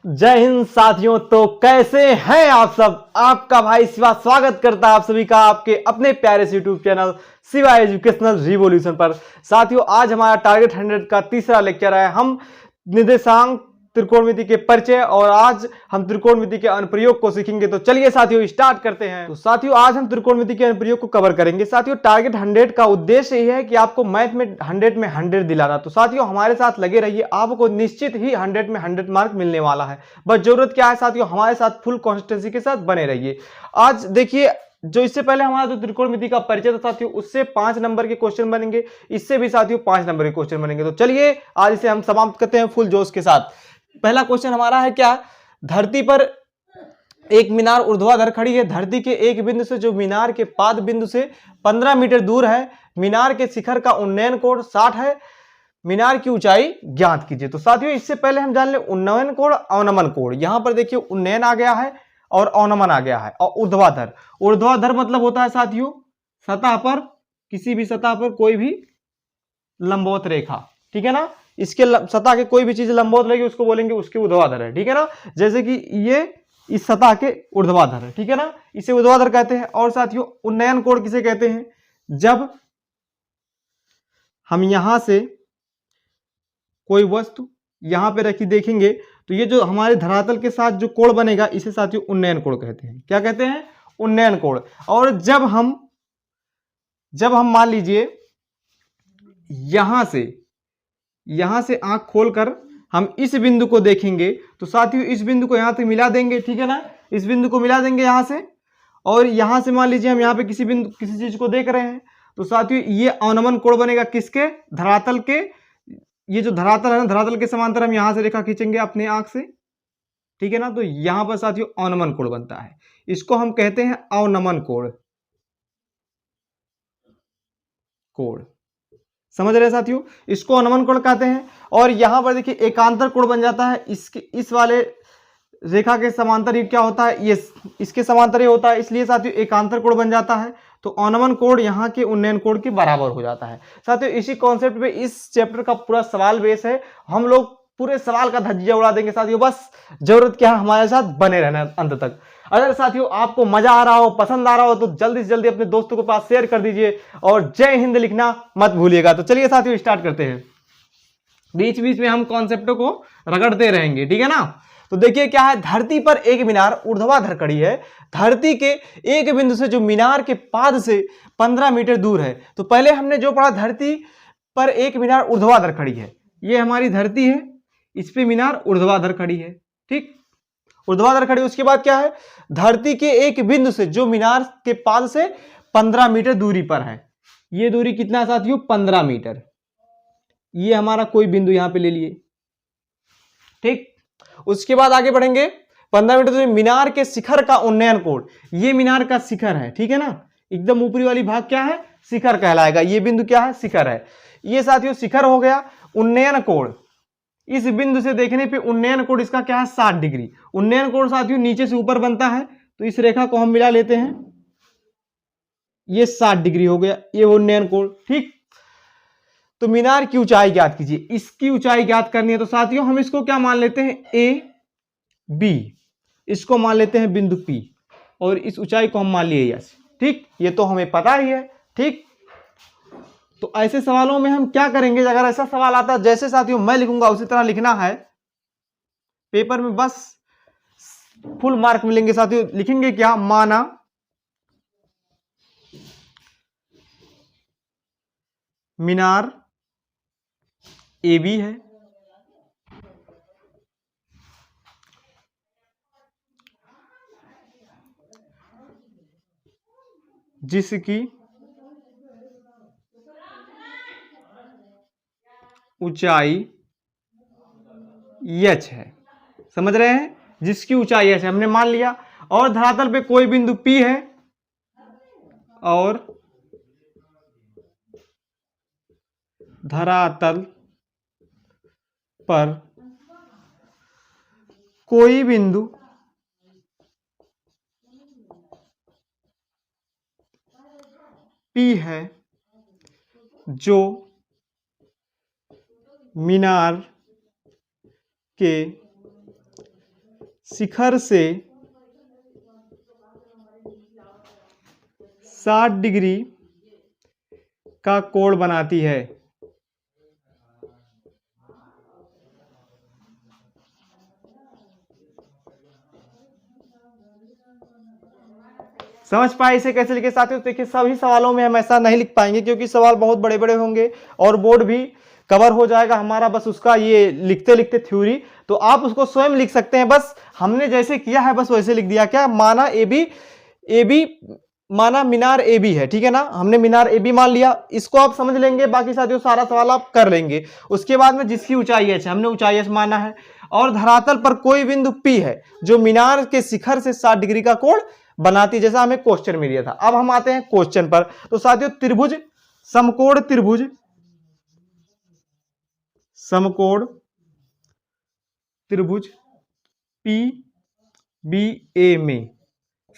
जय हिंद साथियों। तो कैसे हैं आप सब। आपका भाई शिवा स्वागत करता है आप सभी का आपके अपने प्यारे से YouTube channel Shiva educational revolution पर। साथियों आज हमारा टारगेट 100 का तीसरा लेक्चर है। हम निर्देशांक त्रिकोणमिति के परिचय और आज हम त्रिकोणमिति के अनुप्रयोग को सीखेंगे। तो चलिए साथियों स्टार्ट करते हैं। तो साथियों आज हम त्रिकोणमिति के अनुप्रयोग को कवर करेंगे। साथियों टारगेट 100 का उद्देश्य यह है कि आपको मैथ में 100 में 100 दिलाना। तो साथियों हमारे साथ लगे रहिए, आपको निश्चित ही 100 में 100 मार्क मिलने वाला है। बस जरूरत क्या है साथियों, हमारे साथ फुल कॉन्सिस्टेंसी के साथ बने रहिए। आज देखिए जो इससे पहले हमारा जो त्रिकोणमिति का परिचय था साथियों, उससे 5 नंबर के क्वेश्चन बनेंगे, इससे भी साथियों 5 नंबर के क्वेश्चन बनेंगे। तो चलिए आज इसे हम समाप्त करते हैं फुल जोश के साथ। पहला क्वेश्चन हमारा है क्या, धरती पर एक मीनार ऊर्ध्वाधर खड़ी है। धरती के एक बिंदु से जो मीनार के पाद बिंदु से 15 मीटर दूर है, मीनार के शिखर का उन्नयन कोण 60 है, मीनार की ऊंचाई ज्ञात कीजिए। तो साथियों इससे पहले हम जान ले उन्नयन कोण अवनमन कोण। यहां पर देखिए उन्नयन आ गया है और अवनमन आ गया है। और ऊर्ध्वाधर, ऊर्ध्वाधर मतलब होता है साथियों सतह पर, किसी भी सतह पर कोई भी लंबवत रेखा, ठीक है ना। इसके सतह के कोई भी चीज लंबवत रहेगी उसको बोलेंगे उसके ऊर्ध्वाधर है, ठीक है ना। जैसे कि ये इस सतह के ऊर्ध्वाधर है, ठीक है ना, इसे ऊर्ध्वाधर कहते हैं। और साथियों उन्नयन कोण किसे कहते हैं, जब हम यहां से कोई वस्तु यहां पे रखी देखेंगे तो ये जो हमारे धरातल के साथ जो कोण बनेगा इसे साथियों उन्नयन कोण कहते हैं। क्या कहते हैं, उन्नयन कोण। और जब हम मान लीजिए यहां से आंख खोलकर हम इस बिंदु को देखेंगे तो साथियों इस बिंदु को यहां से मिला देंगे, ठीक है ना, इस बिंदु को मिला देंगे यहां से। और यहां से मान लीजिए हम यहां पे किसी चीज को देख रहे हैं तो साथियों ये अवनमन कोण बनेगा किसके, धरातल के। ये जो धरातल है ना, धरातल के समांतर हम यहां से रेखा खींचेंगे अपनी आंख से, ठीक है ना। तो यहां पर साथियों अवनमन कोण बनता है, इसको हम कहते हैं अवनमन कोण। समझ रहे हैं साथियों, इसको अवनमन कोण कहते हैं। और यहां पर देखिए एकांतर कोण बन जाता है इसके, इस वाले रेखा के समांतर ये क्या होता है, ये इसके समांतर ये होता है, इसलिए साथियों एकांतर कोण बन जाता है। तो अवनमन कोण यहाँ के उन्नयन कोण के बराबर हो जाता है। साथियों इसी कॉन्सेप्ट पे इस चैप्टर का पूरा सवाल बेस है। हम लोग पूरे सवाल का धज्जिया उड़ा देंगे साथियों, बस जरूरत क्या है हमारे साथ बने रहना अंत तक। अगर साथियों आपको मजा आ रहा हो, पसंद आ रहा हो तो जल्दी से जल्दी अपने दोस्तों के पास शेयर कर दीजिए और जय हिंद लिखना मत भूलिएगा। तो चलिए साथियों स्टार्ट करते हैं। बीच बीच में हम कॉन्सेप्टों को रगड़ते रहेंगे, ठीक है ना। तो देखिए क्या है, धरती पर एक मीनार ऊर्ध्वाधर खड़ी है। धरती के एक बिंदु से जो मीनार के पाद से 15 मीटर दूर है। तो पहले हमने जो पढ़ा, धरती पर एक मीनार ऊर्ध्वाधर खड़ी है, ये हमारी धरती है, इस पे मीनार ऊर्ध्वाधर खड़ी है, ठीक, ऊर्ध्वाधर खड़ी। उसके बाद क्या है, धरती के एक बिंदु से जो मीनार के पाद से 15 मीटर दूरी पर है। ये दूरी कितना साथियों, 15 मीटर। ये हमारा कोई बिंदु यहां पे ले लिए, ठीक। उसके बाद आगे बढ़ेंगे, 15 मीटर दूरी मीनार के शिखर का उन्नयन कोण। ये मीनार का शिखर है, ठीक है ना, एकदम ऊपरी वाली भाग क्या है, शिखर कहलाएगा। ये बिंदु क्या है, शिखर है। ये साथियों शिखर हो गया। उन्नयन कोण, इस बिंदु से देखने पे उन्नयन कोण इसका क्या है, 60 डिग्री। उन्नयन कोण साथियों नीचे से ऊपर बनता है, तो इस रेखा को हम मिला लेते हैं, ये 60 डिग्री हो गया, ये उन्नयन कोण, ठीक। तो मीनार की ऊंचाई ज्ञात कीजिए, इसकी ऊंचाई ज्ञात करनी है। तो साथियों हम इसको क्या मान लेते हैं, ए बी, इसको मान लेते हैं बिंदु पी, और इस ऊंचाई को हम मान लिए यस, ठीक। ये तो हमें पता ही है, ठीक। तो ऐसे सवालों में हम क्या करेंगे, अगर ऐसा सवाल आता है जैसे साथियों मैं लिखूंगा उसी तरह लिखना है पेपर में, बस फुल मार्क मिलेंगे साथियों। लिखेंगे क्या, माना मीनार ए बी है, जिसकी ऊंचाई एच है। समझ रहे हैं, जिसकी ऊंचाई एच है हमने मान लिया। और धरातल पे कोई बिंदु P है और धरातल पर कोई बिंदु P है जो मीनार के शिखर से 60 डिग्री का कोण बनाती है। समझ पाए इसे कैसे लिखे साथियों? देखिए सभी सवालों में हम ऐसा नहीं लिख पाएंगे क्योंकि सवाल बहुत बड़े बड़े होंगे और बोर्ड भी कवर हो जाएगा हमारा बस उसका ये लिखते लिखते थ्योरी। तो आप उसको स्वयं लिख सकते हैं, बस हमने जैसे किया है बस वैसे लिख दिया। क्या माना ए बी माना मीनार ए बी है, ठीक है ना, हमने मीनार ए बी मान लिया, इसको आप समझ लेंगे, बाकी साथियों सारा सवाल आप कर लेंगे। उसके बाद में जिसकी ऊंचाई एच हमने ऊंचाई एच माना है और धरातल पर कोई बिंदु पी है जो मीनार के शिखर से 60 डिग्री का कोण बनाती, जैसा हमें क्वेश्चन में दिया था। अब हम आते हैं क्वेश्चन पर। तो साथियों त्रिभुज समकोण त्रिभुज पी बी ए में,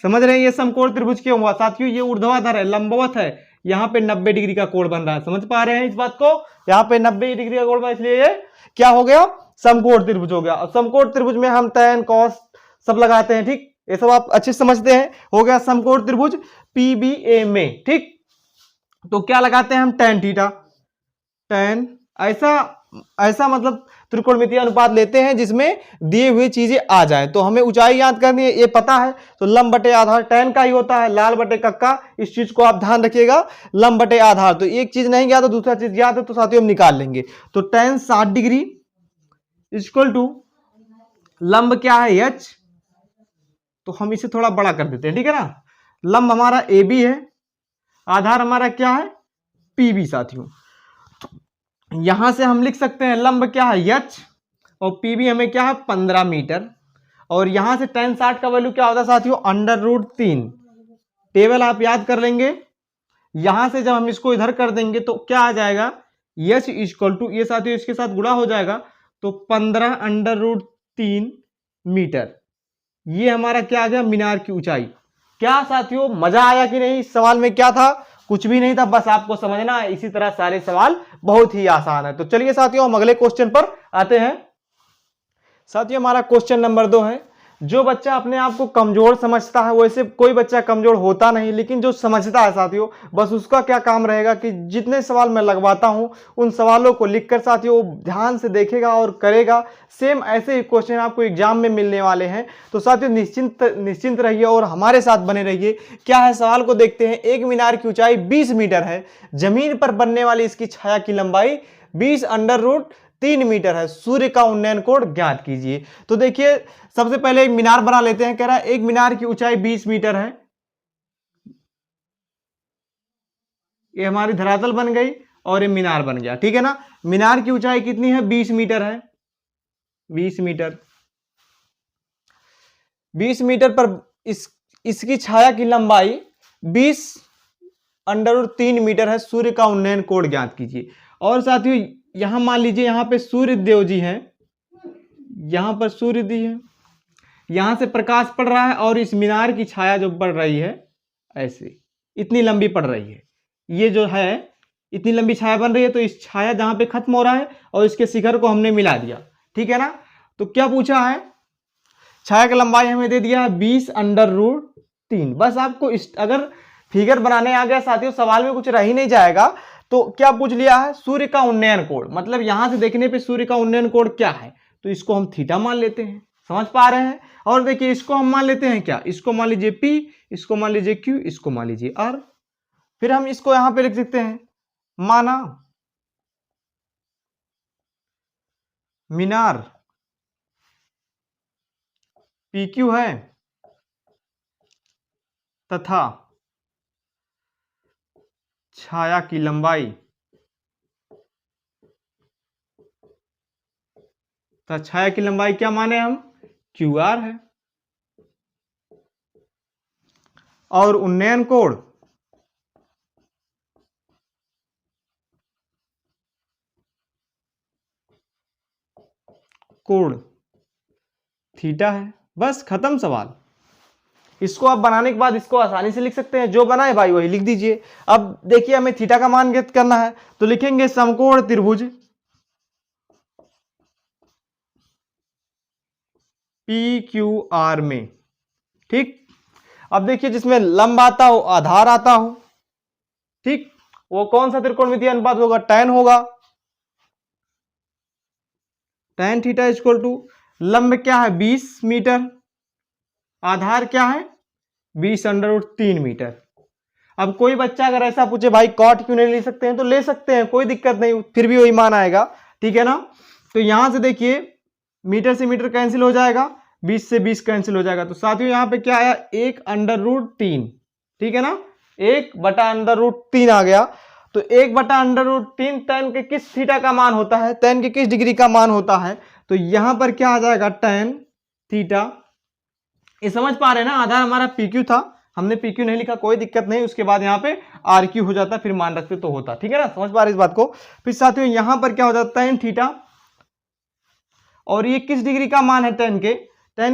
समझ रहे हैं ये समकोण त्रिभुज क्यों हुआ साथियों? ये ऊर्ध्वाधर है, लंबवत है, यहां पे 90 डिग्री का कोण बन रहा है। समझ पा रहे हैं इस बात को? यहां पे 90 डिग्री का कोण बना, इसलिए ये क्या हो गया? समकोण त्रिभुज हो गया। और समकोण त्रिभुज में हम tan cos सब लगाते हैं, ठीक, ये सब आप अच्छे से समझते हैं। हो गया समकोण त्रिभुज पीबीए में, ठीक। तो क्या लगाते हैं हम? tan थीटा, tan ऐसा मतलब त्रिकोणमितीय अनुपात लेते हैं जिसमें दिए हुए चीजें आ जाए। तो हमें ऊंचाई याद करनी है, ये पता है, तो लंब बटे आधार tan का ही होता है, लाल बटे कक्का, इस चीज को आप ध्यान रखिएगा, लंब बटे आधार। तो एक चीज नहीं याद तो दूसरा चीज याद है, तो साथियों हम निकाल लेंगे। तो tan 60 डिग्री इक्वल टू लंब क्या है? h, तो हम इसे थोड़ा बड़ा कर देते हैं, ठीक है ना। लंब हमारा ए बी है, आधार हमारा क्या है? पी बी साथियों। यहां से हम लिख सकते हैं लंब क्या है? h, और पी बी हमें क्या है? 15 मीटर। और यहां से tan 60 का वैल्यू क्या होता है साथियों? √3। टेबल आप याद कर लेंगे। यहां से जब हम इसको इधर कर देंगे तो क्या आ जाएगा? h इक्वल टू, ये साथियों इसके साथ गुणा हो जाएगा, तो 15√3 मीटर। ये हमारा क्या आ गया? मीनार की ऊंचाई। क्या साथियों मजा आया कि नहीं? इस सवाल में क्या था? कुछ भी नहीं था, बस आपको समझना है। इसी तरह सारे सवाल बहुत ही आसान है। तो चलिए साथियों हम अगले क्वेश्चन पर आते हैं। साथियों हमारा क्वेश्चन नंबर 2 है, जो बच्चा अपने आप को कमजोर समझता है, वैसे कोई बच्चा कमजोर होता नहीं, लेकिन जो समझता है साथियों, बस उसका क्या काम रहेगा कि जितने सवाल मैं लगवाता हूं उन सवालों को लिखकर साथियों ध्यान से देखेगा और करेगा। सेम ऐसे ही क्वेश्चन आपको एग्जाम में मिलने वाले हैं। तो साथियों निश्चिंत रहिए और हमारे साथ बने रहिए। क्या है सवाल को देखते हैं। एक मीनार की ऊंचाई 20 मीटर है, जमीन पर बनने वाली इसकी छाया की लंबाई 20√3 मीटर है, सूर्य का उन्नयन कोण ज्ञात कीजिए। तो देखिए सबसे पहले एक मीनार बना लेते हैं। कह रहा है एक मीनार की ऊंचाई 20 मीटर है, ये हमारी धरातल बन गई और ये मीनार बन गया, ठीक है ना। मीनार की ऊंचाई कितनी है? 20 मीटर है, 20 मीटर। 20 मीटर पर इसकी छाया की लंबाई 20√3 मीटर है, सूर्य का उन्नयन कोण ज्ञात कीजिए। और साथियों यहां मान लीजिए यहां पे सूर्य देव जी हैं, यहां पर सूर्य दी है, यहां से प्रकाश पड़ रहा है और इस मीनार की छाया जो पड़ रही है ऐसे इतनी लंबी पड़ रही है, ये जो है इतनी लंबी छाया बन रही है। तो इस छाया जहां पे खत्म हो रहा है और इसके शिखर को हमने मिला दिया, ठीक है ना। तो क्या पूछा है? छाया की लंबाई हमें दे दिया है 20√3। बस आपको अगर फिगर बनाने आ गया साथियों, सवाल में कुछ रह ही नहीं जाएगा। तो क्या पूछ लिया है? सूर्य का उन्नयन कोण, मतलब यहां से देखने पे सूर्य का उन्नयन कोण क्या है, तो इसको हम थीटा मान लेते हैं। समझ पा रहे हैं? और देखिए इसको हम मान लेते हैं क्या? इसको मान लीजिए P, इसको मान लीजिए Q, इसको मान लीजिए R। फिर हम इसको यहां पे लिख सकते हैं, माना मीनार PQ है तथा छाया की लंबाई क्या माने हम? QR है। और उन्नयन कोण थीटा है। बस खत्म सवाल। इसको आप बनाने के बाद इसको आसानी से लिख सकते हैं, जो बनाए भाई वही लिख दीजिए। अब देखिए हमें थीटा का मान ज्ञात करना है, तो लिखेंगे समकोण त्रिभुज PQR में। ठीक, अब देखिए जिसमें लंब आता हो, आधार आता हो, ठीक, वो कौन सा त्रिकोणमितीय अनुपात होगा? tan होगा। tan थीटा इक्वल टू लंब क्या है? 20 मीटर, आधार क्या है? 20√3 मीटर। अब कोई बच्चा अगर ऐसा पूछे भाई कॉट क्यों नहीं ले सकते हैं, तो ले सकते हैं, कोई दिक्कत नहीं, फिर भी वही मान आएगा, ठीक है ना। तो यहां से देखिए मीटर से मीटर कैंसिल हो जाएगा, 20 से 20 कैंसिल हो जाएगा, तो साथियों यहां पे क्या आया? 1/√3, ठीक है ना, 1/√3 आ गया। तो 1/√3 tan के किस थीटा का मान होता है? tan के किस डिग्री का मान होता है? तो यहां पर क्या आ जाएगा? tan theta. ये समझ पा रहे हैं ना, आधार हमारा PQ था, हमने PQ नहीं लिखा, कोई दिक्कत नहीं, उसके बाद यहाँ पे RQ हो जाता, फिर मान रखते तो होता, ठीक है ना, समझ पा रहे इस बात को। फिर साथियों यहां पर क्या हो जाता है? tan थीटा, और ये किस डिग्री का मान है? tan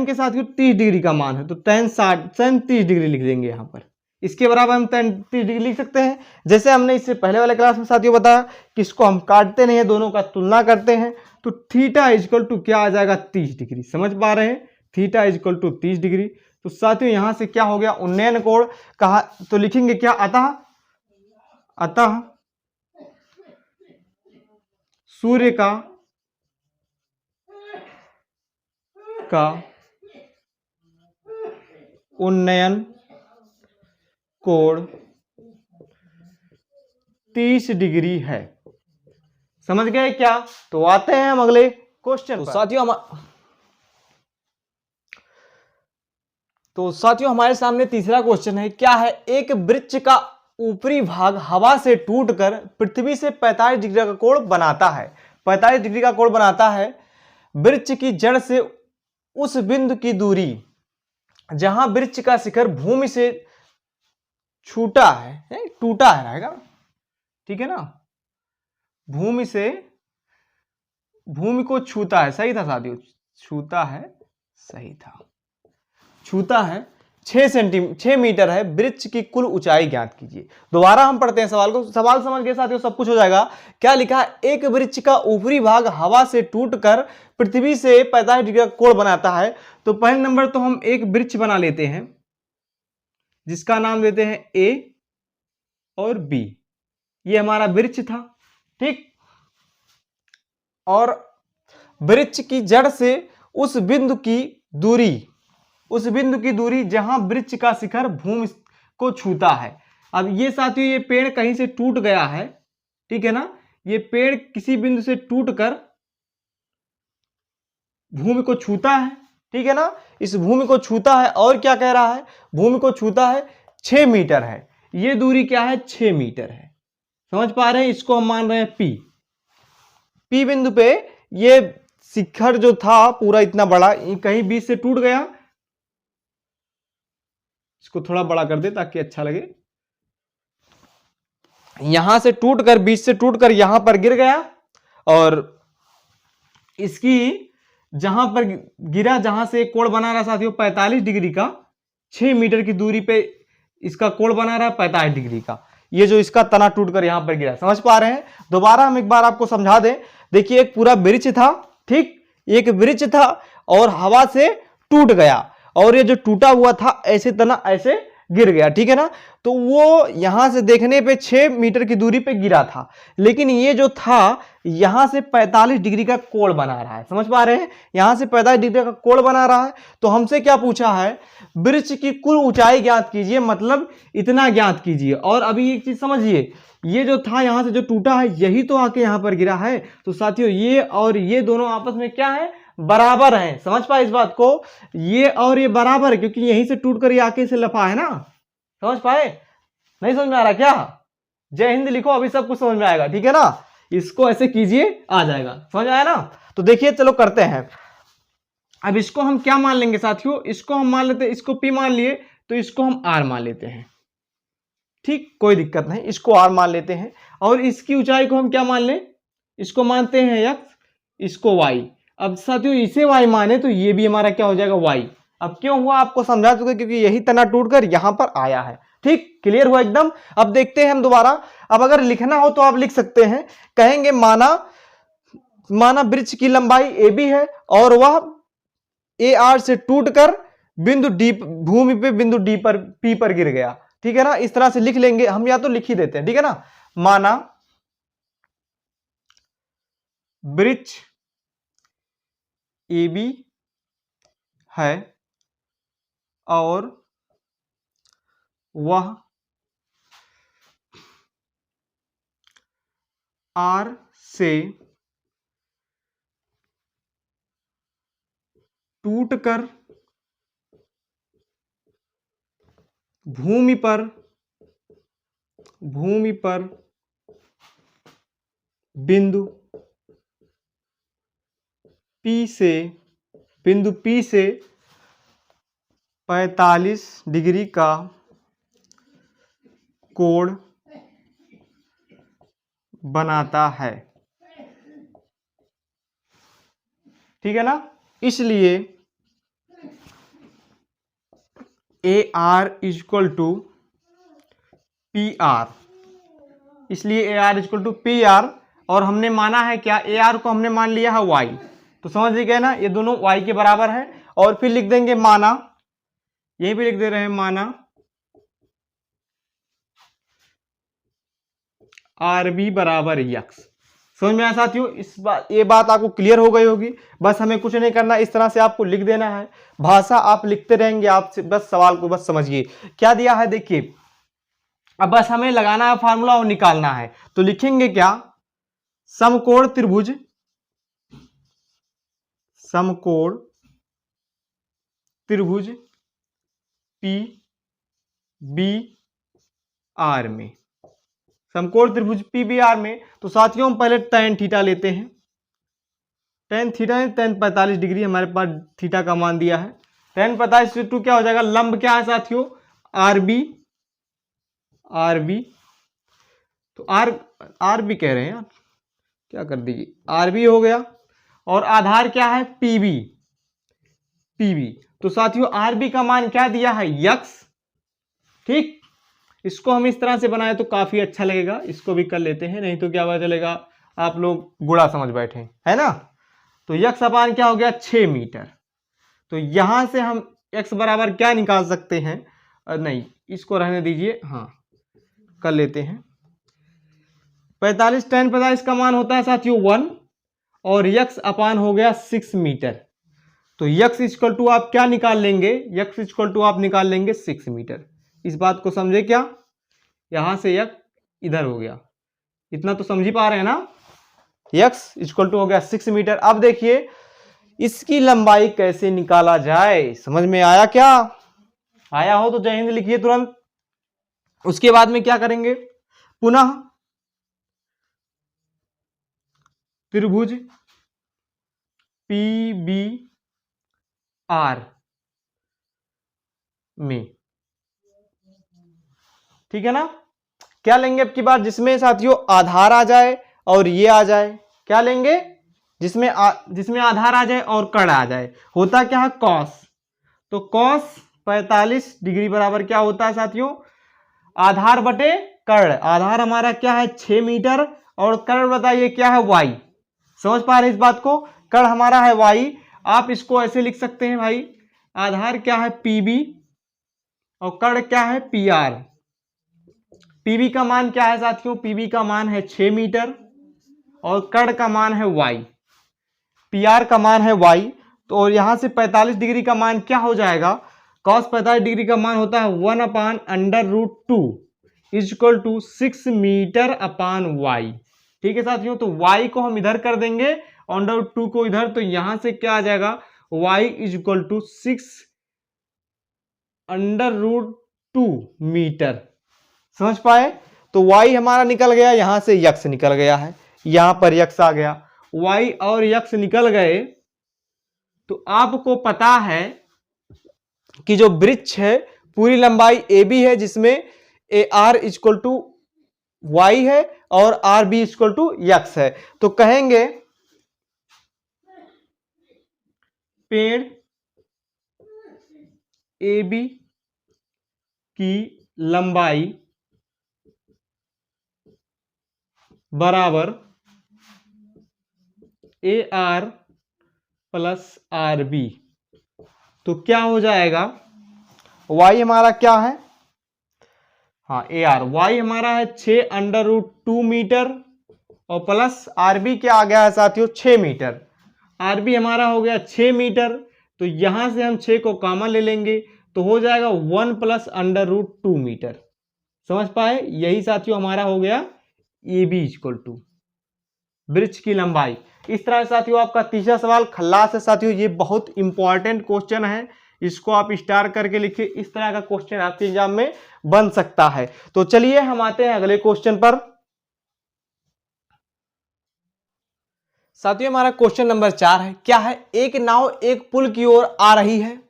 के साथियों 30 डिग्री का मान है, तो tan 30 डिग्री लिख देंगे यहां पर। इसके बराबर हम tan 30 डिग्री लिख सकते हैं। जैसे हमने इससे पहले वाले क्लास में साथियों बताया कि इसको हम काटते नहीं है, दोनों का तुलना करते हैं, तो थीटा इक्वल टू क्या आ जाएगा? 30 डिग्री। समझ पा रहे हैं, थीटा इक्वल टू 30 डिग्री। तो साथियों यहां से क्या हो गया? उन्नयन कोण कहा, तो लिखेंगे क्या? अतः सूर्य का उन्नयन कोण 30 डिग्री है। समझ गए क्या? तो आते हैं हम अगले क्वेश्चन पर। तो साथियों हमारे सामने तीसरा क्वेश्चन है। क्या है? एक वृक्ष का ऊपरी भाग हवा से टूटकर पृथ्वी से 45 डिग्री का कोण बनाता है। 45 डिग्री का कोण बनाता है। वृक्ष की जड़ से उस बिंदु की दूरी जहां वृक्ष का शिखर भूमि से टूटा है रहेगा, ठीक है ना, भूमि को छूता है, सही था साथियों, छूता है, सही था, छूता है 6 मीटर है। वृक्ष की कुल ऊंचाई ज्ञात कीजिए। दोबारा हम पढ़ते हैं सवाल को। सवाल समझ गए साथियों, सब कुछ हो जाएगा। क्या लिखा है? एक वृक्ष का ऊपरी भाग हवा से टूटकर पृथ्वी से 45 डिग्री का कोण बनाता है। तो पहले नंबर तो हम एक वृक्ष बना लेते हैं जिसका नाम देते हैं A और B। ये हमारा वृक्ष था, ठीक, और वृक्ष की जड़ से उस बिंदु की दूरी जहां वृक्ष का शिखर भूमि को छूता है। अब ये साथियों ये पेड़ कहीं से टूट गया है, ठीक है ना, ये पेड़ किसी बिंदु से टूटकर भूमि को छूता है, ठीक है ना, इस भूमि को छूता है, और क्या कह रहा है? भूमि को छूता है 6 मीटर है। ये दूरी क्या है? 6 मीटर है। समझ पा रहे हैं? इसको हम मान रहे हैं P बिंदु पे ये शिखर जो था पूरा इतना बड़ा, कहीं बीच से टूट गया, इसको थोड़ा बड़ा कर दे ताकि अच्छा लगे, यहां से टूटकर, बीच से टूटकर यहां पर गिर गया, और इसकी जहां पर गिरा, जहां से कोण बना रहा साथियों 45 डिग्री का, 6 मीटर की दूरी पे इसका कोण बना रहा है 45 डिग्री का। ये जो इसका तना टूटकर यहां पर गिरा, समझ पा रहे हैं? दोबारा हम एक बार आपको समझा दें। देखिए एक पूरा वृक्ष था, ठीक, एक वृक्ष था और हवा से टूट गया, और ये जो टूटा हुआ था ऐसे तना ऐसे गिर गया, ठीक है ना। तो वो यहां से देखने पे 6 मीटर की दूरी पे गिरा था, लेकिन ये जो था यहां से 45 डिग्री का कोण बना रहा है। समझ पा रहे हैं? यहां से 45 डिग्री का कोण बना रहा है। तो हमसे क्या पूछा है? वृक्ष की कुल ऊंचाई ज्ञात कीजिए, मतलब इतना ज्ञात कीजिए। और अभी एक चीज समझिए, ये जो था यहां से जो टूटा है यही तो आके यहां पर गिरा है। तो साथियों ये और ये दोनों आपस में क्या है? बराबर हैं। समझ पाए इस बात को? ये और ये बराबर है, क्योंकि यहीं से टूटकर ये आके से लफा है ना। समझ पाए? नहीं समझ में आ रहा क्या? जय हिंद लिखो, अभी सब कुछ समझ में आएगा, ठीक है ना। इसको ऐसे कीजिए, आ जाएगा। समझ आया ना? तो देखिए चलो करते हैं। अब इसको हम क्या मान लेंगे साथियों? इसको हम मान लेते हैं, इसको P मान लिए, तो इसको हम R मान लेते हैं, ठीक, कोई दिक्कत नहीं, इसको R मान लेते हैं। और इसकी ऊंचाई को हम क्या मान लें? इसको मानते हैं X, इसको Y। अब साथियों इसे Y माने तो ये भी हमारा क्या हो जाएगा? Y। अब क्यों हुआ आपको समझा चुके, क्योंकि यही तना टूटकर यहां पर आया है, ठीक, क्लियर हुआ एकदम। अब देखते हैं हम दोबारा। अब अगर लिखना हो तो आप लिख सकते हैं, कहेंगे माना वृक्ष की लंबाई AB है और वह ए आर से टूटकर बिंदु डी, भूमि पे बिंदु डी पर पी पर गिर गया। ठीक है ना, इस तरह से लिख लेंगे हम, या तो लिख ही देते हैं। ठीक है ना, माना वृक्ष ए बी है और वह आर से टूटकर भूमि पर बिंदु P से 45 डिग्री का कोण बनाता है। ठीक है ना, इसलिए A R equal to P R, इसलिए A R equal to P R, और हमने माना है क्या, ए आर को हमने मान लिया है वाई, तो समझ गए ना, ये दोनों वाई के बराबर है। और फिर लिख देंगे माना, यहीं पे लिख दे रहे हैं माना आर बी बराबर यक्स। समझ में आया साथियों, ये बात आपको क्लियर हो गई होगी। बस हमें कुछ नहीं करना, इस तरह से आपको लिख देना है, भाषा आप लिखते रहेंगे, आप बस सवाल को बस समझिए क्या दिया है। देखिए अब बस हमें लगाना है फार्मूला और निकालना है, तो लिखेंगे क्या, समकोण त्रिभुज पी बी आर में, समकोण त्रिभुज पी बी आर में। तो साथियों हम पहले tan थीटा लेते हैं, tan थीटा है tan 45 डिग्री, हमारे पास थीटा का मान दिया है। tan 45 से 2 क्या हो जाएगा, लंब क्या है साथियों, आर बी, तो आर बी कह रहे हैं यार, क्या कर दीजिए, आर बी हो गया, और आधार क्या है, पीबी, तो साथियों आर बी का मान क्या दिया है, यक्स। ठीक, इसको हम इस तरह से बनाए तो काफी अच्छा लगेगा, इसको भी कर लेते हैं, नहीं तो क्या पता चलेगा आप लोग गुड़ा समझ बैठे, है ना। तो यक्स अपान क्या हो गया, 6 मीटर। तो यहां से हम x बराबर क्या निकाल सकते हैं, नहीं इसको रहने दीजिए, हाँ कर लेते हैं। 45 tan 45 का मान होता है साथियों 1, और यक्स अपान हो गया 6 मीटर। तो यक्स इक्वल टू आप क्या निकाल लेंगे, यक्स इक्वल टू आप निकाल लेंगे 6 मीटर। इस बात को समझे क्या, यहां से यक्स इधर हो गया, इतना तो समझ ही पा रहे हैं ना, यक्स इक्वल टू हो गया 6 मीटर। अब देखिए इसकी लंबाई कैसे निकाला जाए, समझ में आया क्या, आया हो तो जय हिंद लिखिए तुरंत। उसके बाद में क्या करेंगे, पुनः त्रिभुज पी बी आर में, ठीक है ना, क्या लेंगे अब की बार, जिसमें साथियों आधार आ जाए और ये आ जाए, क्या लेंगे, जिसमें आधार आ जाए और कर्ण आ जाए। होता क्या है कॉस, तो कॉस 45 डिग्री बराबर क्या होता है साथियों, आधार बटे कर्ण। आधार हमारा क्या है 6 मीटर, और कर्ण बताइए क्या है y। समझ पा रहे इस बात को, कर्ण हमारा है y। आप इसको ऐसे लिख सकते हैं भाई, आधार क्या है pb और कर्ण क्या है pr। पीबी का मान क्या है साथियों, पीबी का मान है 6 मीटर, और कर्ण का मान है y, पीआर का मान है y। तो और यहां से 45 डिग्री का मान क्या हो जाएगा, cos 45 डिग्री का मान होता है 1/√2 equal to 6 metre upon y। ठीक है साथियों, तो y को हम इधर कर देंगे, √2 को इधर, तो यहां से क्या आ जाएगा, y इक्वल टू 6√2 मीटर। समझ पाए, तो y हमारा निकल गया, यहां से यक्स निकल गया है, यहां पर यक्स आ गया, y और यक्स निकल गए। तो आपको पता है कि जो वृक्ष है पूरी लंबाई ए बी है, जिसमें A R equal to Y है और R B equal to x है। तो कहेंगे पेड़ ए बी की लंबाई बराबर A R plus R B. तो क्या हो जाएगा, y हमारा क्या है, हाँ AR, y हमारा है 6√2 मीटर और प्लस RB क्या आ गया है साथियों 6 मीटर। RB हमारा हो गया 6 मीटर, तो यहां से हम 6 को कॉमन ले लेंगे तो हो जाएगा 1 + √2 मीटर। समझ पाए, यही साथियों हमारा हो गया AB = वृक्ष की लंबाई। इस तरह साथियों आपका तीसरा सवाल खल्लास है साथियों, ये बहुत इंपॉर्टेंट क्वेश्चन है, इसको आप स्टार करके लिखिए, इस तरह का क्वेश्चन आपके एग्जाम में बन सकता है। तो चलिए हम आते हैं अगले क्वेश्चन पर। साथियों हमारा क्वेश्चन नंबर 4 है, क्या है, एक नाव एक पुल की ओर आ रही है,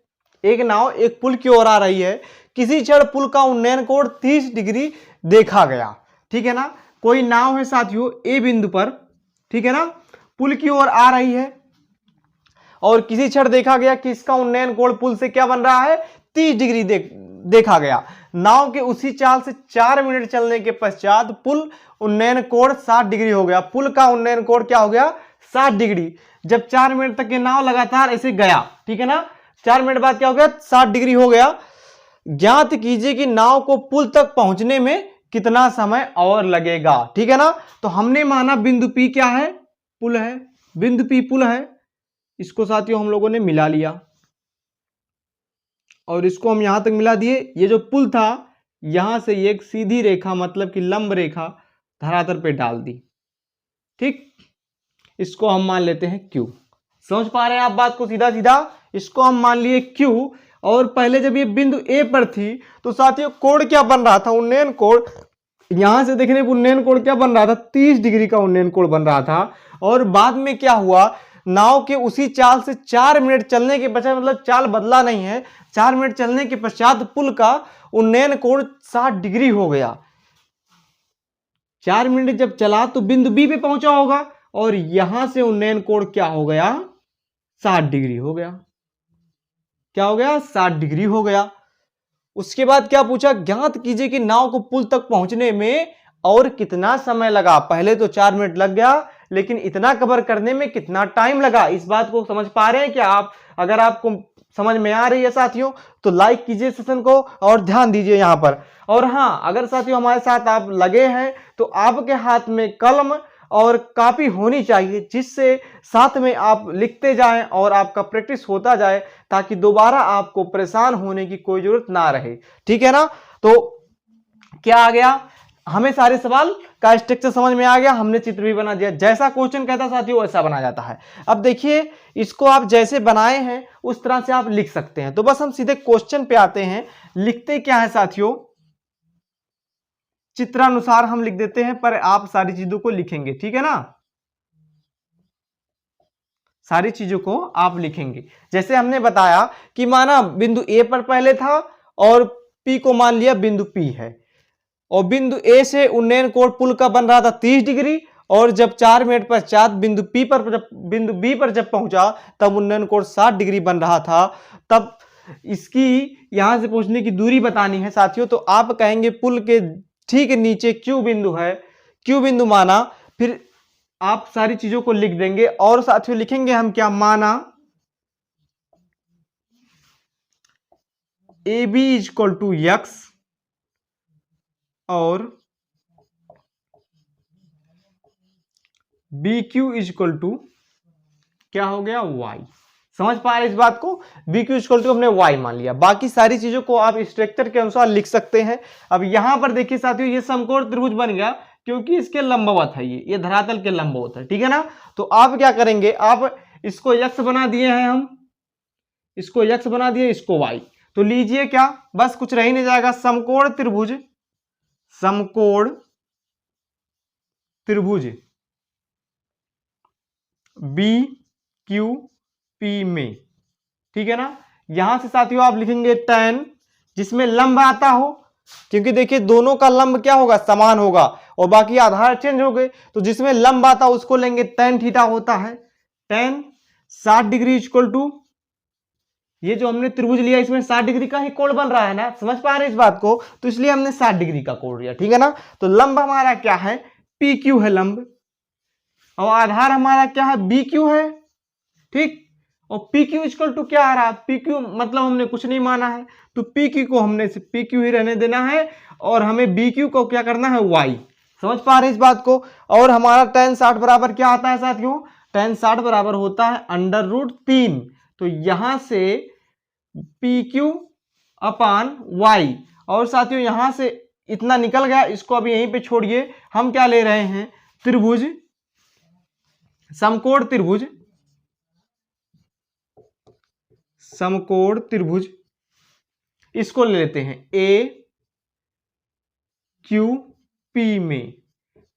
एक नाव एक पुल की ओर आ रही है, किसी क्षण पुल का उन्नयन कोण 30 डिग्री देखा गया। ठीक है ना, कोई नाव है साथियों ए बिंदु पर, ठीक है ना, पुल की ओर आ रही है और किसी क्षण देखा गया कि इसका उन्नयन कोण पुल से क्या बन रहा है, 30 डिग्री देखा गया। नाव के उसी चाल से 4 मिनट चलने के पश्चात पुल उन्नयन कोण 60 डिग्री हो गया। पुल का उन्नयन कोण क्या हो गया, 60 डिग्री। जब 4 मिनट तक ये नाव लगातार ऐसे गया, ठीक है ना, 4 मिनट बाद क्या हो गया, 60 डिग्री हो गया। ज्ञात कीजिए कि नाव को पुल तक पहुंचने में कितना समय और लगेगा। ठीक है ना, तो हमने माना बिंदु P क्या है, पुल है, बिंदु P पुल है, इसको साथियों हम लोगों ने मिला लिया और इसको हम यहां तक मिला दिए। ये जो पुल था यहां से एक सीधी रेखा मतलब कि लंब रेखा धरातल पे डाल दी। ठीक, इसको हम मान लेते हैं Q। समझ पा रहे हैं आप बात को, सीधा सीधा इसको हम मान लिए Q। और पहले जब ये बिंदु A पर थी तो साथियों कोण क्या बन रहा था, उन्नयन कोण, यहां से देखने पर उन्नयन कोण क्या बन रहा था, 30 डिग्री का उन्नयन कोण बन रहा था। और बाद में क्या हुआ, नाव के उसी चाल से 4 मिनट चलने के पश्चात, मतलब चाल बदला नहीं है, 4 मिनट चलने के पश्चात पुल का उन्नयन कोण 60 डिग्री हो गया। 4 मिनट जब चला तो बिंदु B पे पहुंचा होगा और यहां से उन्नयन कोण क्या हो गया, 60 डिग्री हो गया। क्या हो गया, 60 डिग्री हो गया। उसके बाद क्या पूछा, ज्ञात कीजिए कि नाव को पुल तक पहुंचने में और कितना समय लगा। पहले तो 4 मिनट लग गया, लेकिन इतना कवर करने में कितना टाइम लगा। इस बात को समझ पा रहे हैं क्या आप? अगर आपको समझ में आ रही है साथियों तो लाइक कीजिए सेशन को और ध्यान दीजिए यहां पर। और हाँ, अगर साथियों हमारे साथ आप लगे हैं तो आपके हाथ में कलम और कॉपी होनी चाहिए, जिससे साथ में आप लिखते जाएं और आपका प्रैक्टिस होता जाए, ताकि दोबारा आपको परेशान होने की कोई जरूरत ना रहे। ठीक है ना, तो क्या आ गया, हमें सारे सवाल का स्ट्रक्चर समझ में आ गया, हमने चित्र भी बना दिया, जैसा क्वेश्चन कहता साथियों वैसा बना जाता है। अब देखिए, इसको आप जैसे बनाए हैं उस तरह से आप लिख सकते हैं। तो बस हम सीधे क्वेश्चन पे आते हैं। लिखते क्या है साथियों, चित्रानुसार हम लिख देते हैं, पर आप सारी चीजों को लिखेंगे। ठीक है ना, सारी चीजों को आप लिखेंगे। जैसे हमने बताया कि माना बिंदु ए पर पहले था और पी को मान लिया बिंदु पी है, और बिंदु ए से उन्नयन कोण पुल का बन रहा था 30 डिग्री, और जब 4 मिनट पश्चात बिंदु बी पर जब पहुंचा तब उन्नयन कोण 60 डिग्री बन रहा था। तब इसकी यहां से पहुंचने की दूरी बतानी है साथियों, तो आप कहेंगे पुल के ठीक नीचे Q बिंदु है, Q बिंदु माना, फिर आप सारी चीजों को लिख देंगे। और साथियों लिखेंगे हम क्या, माना AB = x और BQ = क्या हो गया, y। समझ पा रहे इस बात को, BQ = हमने y मान लिया। बाकी सारी चीजों को आप स्ट्रक्चर के अनुसार लिख सकते हैं। अब यहां पर देखिए साथियों, ये समकोण त्रिभुज बन गया क्योंकि इसके लंबवत है, ये धरातल के लंबवत है। ठीक है ना, तो आप क्या करेंगे, आप इसको x बना दिए हैं, हम इसको x बना दिए, इसको y। तो लीजिए क्या, बस कुछ रह ही नहीं जाएगा, समकोण त्रिभुज BQP में। ठीक है ना, यहां से साथियों आप लिखेंगे tan, जिसमें लंब आता हो, क्योंकि देखिए दोनों का लंब क्या होगा, समान होगा, और बाकी आधार चेंज हो गए, तो जिसमें लंब आता उसको लेंगे tan थीटा होता है। tan 60 डिग्री = ये जो हमने त्रिभुज लिया इसमें 60 डिग्री का ही कोण बन रहा है ना, समझ पा रहे हैं इस बात को, तो इसलिए हमने 60 डिग्री का कोण लिया। ठीक है ना, तो लंब हमारा क्या है, PQ है लंब, और आधार हमारा क्या है, BQ है। ठीक, और पी क्यू इक्वल टू क्या आ रहा है, पी क्यू मतलब हमने कुछ नहीं माना है, तो पी क्यू को हमने पी क्यू ही रहने देना है और हमें बी क्यू को क्या करना है, वाई। समझ पा रहे हैं इस बात को। और हमारा tan 60 बराबर क्या आता है साथियों, tan 60 बराबर होता है √3। तो यहां से पी क्यू अपान वाई, और साथियों यहां से इतना निकल गया, इसको अभी यहीं पे छोड़िए। हम क्या ले रहे हैं, त्रिभुज, समकोण त्रिभुज, समकोण त्रिभुज, इसको ले लेते हैं ए क्यू पी में।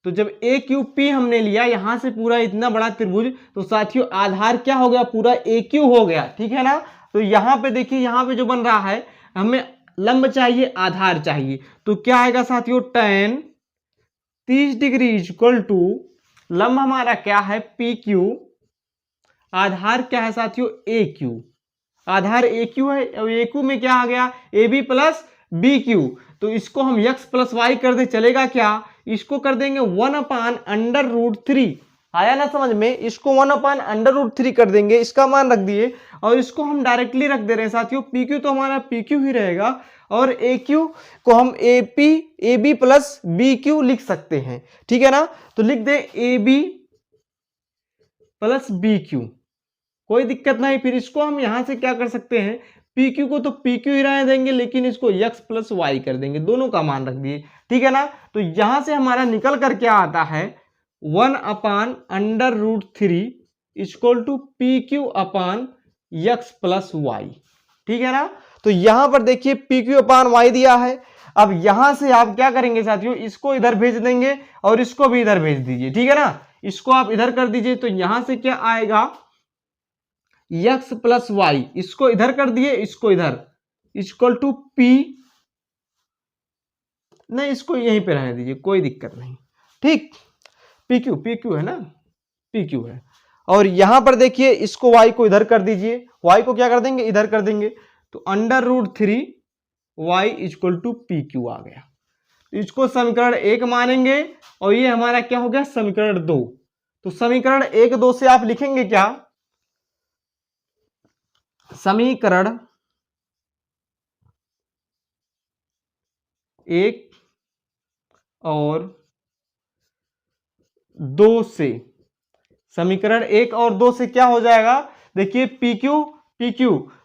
तो जब ए क्यू पी हमने लिया यहां से पूरा इतना बड़ा त्रिभुज, तो साथियों आधार क्या हो गया, पूरा ए क्यू हो गया, ठीक है ना। तो यहां पे देखिए, यहां पे जो बन रहा है, हमें लंब चाहिए, आधार चाहिए, तो क्या आएगा साथियों, tan 30 डिग्री इक्वल टू लंब हमारा क्या है, पी क्यू, आधार क्या है साथियों, ए क्यू, आधार ए क्यू है, और ए क्यू में क्या आ गया, A B plus B Q. तो इसको हम x प्लस वाई कर दे, चलेगा क्या, इसको कर देंगे 1/√3, आया ना समझ में, इसको 1/√3 कर देंगे, इसका मान रख दिए, और इसको हम डायरेक्टली रख दे रहे हैं साथियों, पी क्यू तो हमारा पी क्यू ही रहेगा, और ए क्यू को हम A P A B plus B Q लिख सकते हैं, ठीक है ना। तो लिख दे A B plus B Q, कोई दिक्कत नहीं। फिर इसको हम यहां से क्या कर सकते हैं, पी क्यू को तो पी क्यू ही रहने देंगे, लेकिन इसको x प्लस वाई कर देंगे, दोनों का मान रख दिए, ठीक है ना। तो यहां से हमारा निकल कर क्या आता है, 1/√3 equal to P Q upon x plus Y, ठीक है ना। तो यहां पर देखिए पी क्यू अपान वाई दिया है। अब यहां से आप क्या करेंगे साथियों, इसको इधर भेज देंगे और इसको भी इधर भेज दीजिए, ठीक है ना। इसको आप इधर कर दीजिए, तो यहां से क्या आएगा, x प्लस वाई, इसको इधर कर दिए, इसको इधर, इक्वल टू पी, नहीं इसको यहीं पे रहने दीजिए, कोई दिक्कत नहीं, ठीक, पी क्यू है ना, पी क्यू है। और यहां पर देखिए इसको y को इधर कर दीजिए, y को क्या कर देंगे, इधर कर देंगे, तो √3 y equal to P Q आ गया। इसको समीकरण 1 मानेंगे, और ये हमारा क्या हो गया, समीकरण 2। तो समीकरण 1 2 से आप लिखेंगे क्या, समीकरण 1 और 2 से, समीकरण 1 और 2 से क्या हो जाएगा, देखिए पी क्यू,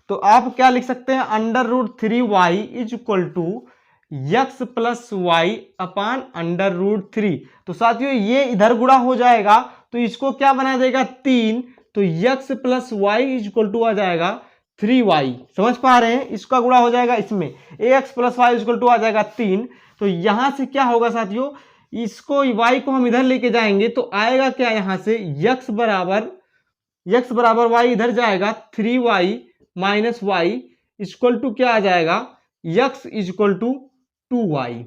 तो आप क्या लिख सकते हैं, √3 y is equal to x plus Y upon √3। तो साथियों ये इधर गुणा हो जाएगा, तो इसको क्या बना देगा, 3, तो x plus Y is equal to आ जाएगा 3y। समझ पा रहे हैं, इसका गुणा हो जाएगा इसमें, ax plus Y is equal to आ जाएगा 3। तो यहां से क्या होगा साथियों, इसको y को हम इधर लेके जाएंगे, तो आएगा क्या, यहां से x बराबर y इधर जाएगा, 3y minus Y equal to क्या आ जाएगा, x is equal to 2y,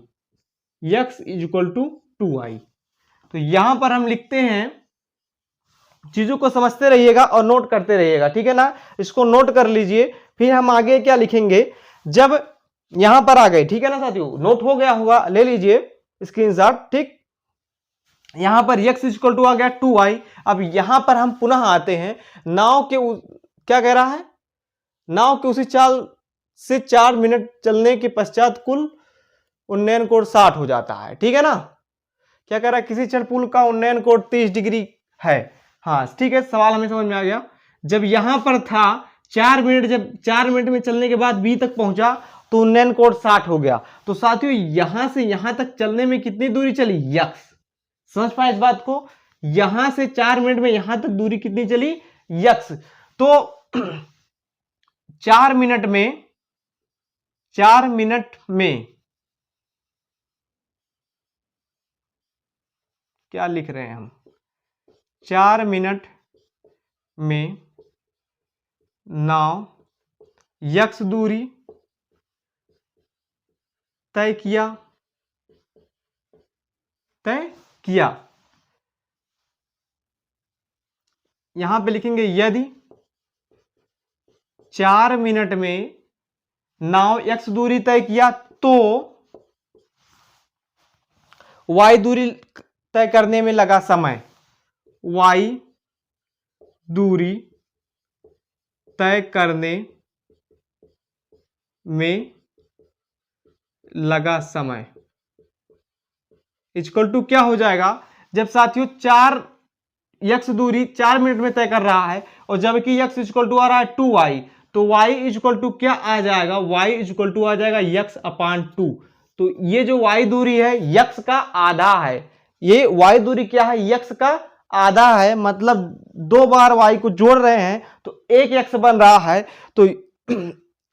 x is equal to 2y। तो यहां पर हम लिखते हैं, चीजों को समझते रहिएगा और नोट करते रहिएगा, ठीक है ना। इसको नोट कर लीजिए, फिर हम आगे क्या लिखेंगे, जब यहां पर आ गए, ठीक है ना साथियों, नोट हो गया होगा, ले लीजिए स्क्रीनशॉट, ठीक। यहां पर x इक्वल टू आ गया 2y। अब यहां पर हम पुनः आते हैं, नाव के क्या कह रहा है, नाव के उसी चाल से 4 मिनट चलने के पश्चात कुल उन्नयन कोण 60 हो जाता है, ठीक है ना। क्या कह रहा है, किसी क्षण पुल का उन्नयन कोण 30 डिग्री है। हाँ ठीक है, सवाल हमें समझ में आ गया। जब यहां पर था 4 मिनट, जब 4 मिनट में चलने के बाद बी तक पहुंचा, तो उन्नयन कोण 60 हो गया। तो साथियों यहां से यहां तक चलने में कितनी दूरी चली, x। समझ पाए इस बात को, यहां से 4 मिनट में यहां तक दूरी कितनी चली, x। तो 4 मिनट में क्या लिख रहे हैं हम, 4 मिनट में नाव x दूरी तय किया। यहां पे लिखेंगे यदि 4 मिनट में नाव x दूरी तय किया, तो y दूरी तय करने में लगा समय, y दूरी तय करने में लगा समय इक्वल टू क्या हो जाएगा, जब साथियों 4 यक्स दूरी 4 मिनट में तय कर रहा है और जबकि यक्स इक्वल टू आ रहा है 2y, तो y इक्वल टू क्या आ जाएगा, y इक्वल टू आ जाएगा यक्स अपान 2। तो ये जो y दूरी है यक्स का आधा है, ये y दूरी क्या है, यक्स का आधा है, मतलब 2 बार y को जोड़ रहे हैं तो 1 यक्स बन रहा है, तो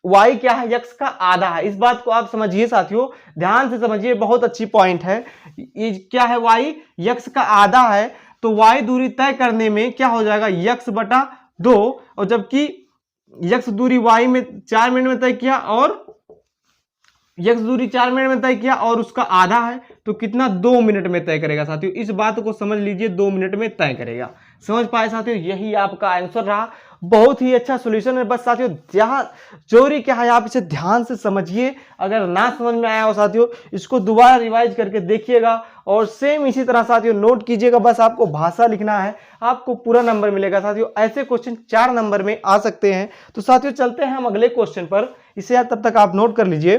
y क्या है, यक्स का आधा है। इस बात को आप समझिए साथियों, ध्यान से समझिए, बहुत अच्छी पॉइंट है। ये क्या है, y यक्स का आधा है, तो y दूरी तय करने में क्या हो जाएगा, यक्स बटा 2, और जबकि यक्स दूरी y में 4 मिनट में तय किया और यक्स दूरी 4 मिनट में तय किया और उसका आधा है, तो कितना 2 मिनट में तय करेगा साथियों। इस बात को समझ लीजिए, 2 मिनट में तय करेगा। समझ पाए साथियों, यही आपका आंसर रहा। बहुत ही अच्छा सॉल्यूशन है। बस साथियों जहां चोरी क्या है आप इसे ध्यान से समझिए, अगर ना समझ में आया हो साथियों इसको दोबारा रिवाइज करके देखिएगा और सेम इसी तरह साथियों नोट कीजिएगा। बस आपको भाषा लिखना है, आपको पूरा नंबर मिलेगा साथियों। ऐसे क्वेश्चन 4 नंबर में आ सकते हैं। तो साथियों चलते हैं हम अगले क्वेश्चन पर, इसे तब तक आप नोट कर लीजिए।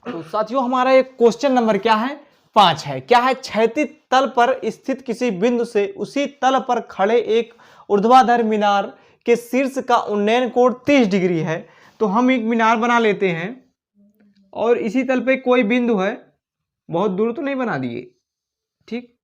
तो साथियों हमारा एक क्वेश्चन नंबर क्या है, 5 है। क्या है, क्षैतिज तल पर स्थित किसी बिंदु से उसी तल पर खड़े एक ऊर्ध्वाधर मीनार के शीर्ष का उन्नयन कोण 30 डिग्री है। तो हम एक मीनार बना लेते हैं और इसी तल पे कोई बिंदु है, बहुत दूर तो नहीं बना दिए, ठीक,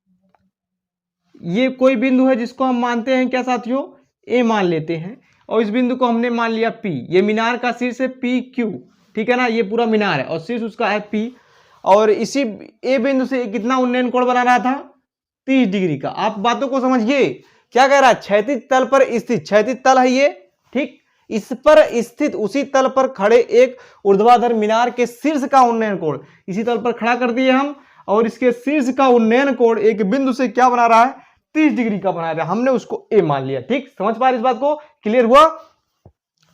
ये कोई बिंदु है जिसको हम मानते हैं क्या साथियों, ए मान लेते हैं, और इस बिंदु को हमने मान लिया पी। ये मीनार का शीर्ष है पी क्यू, ठीक है ना, ये पूरा मीनार है और शीर्ष उसका है पी, और इसी ए बिंदु से कितना उन्नयन कोण बना रहा था, 30 डिग्री का। आप बातों को समझिए, क्या कह रहा है, क्षैतिज तल पर स्थित, क्षैतिज तल है ये, ठीक, इस पर स्थित उसी तल पर खड़े एक ऊर्ध्वाधर मीनार के शीर्ष का उन्नयन कोण, इसी तल पर खड़ा कर दिए हम, और इसके शीर्ष का उन्नयन कोण एक बिंदु से क्या बना रहा है, 30 डिग्री का बना रहा है। हमने उसको ए मान लिया, ठीक, समझ पा रहे इस बात को, क्लियर हुआ।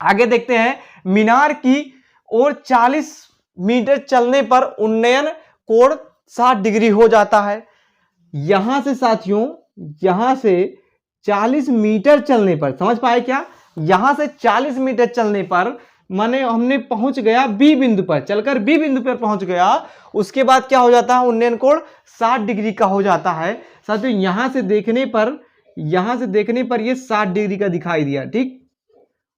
आगे देखते हैं, मीनार की और 40 मीटर चलने पर उन्नयन कोण 60 डिग्री हो जाता है। यहां से साथियों, यहां से 40 मीटर चलने पर, समझ पाए क्या, यहां से 40 मीटर चलने पर माने हमने पहुंच गया बी बिंदु पर, चलकर बी बिंदु पर पहुंच गया, उसके बाद क्या हो जाता है, उन्नयन कोण 60 डिग्री का हो जाता है। साथियों यहां से देखने पर, यहां से देखने पर ये 60 डिग्री का दिखाई दिया, ठीक,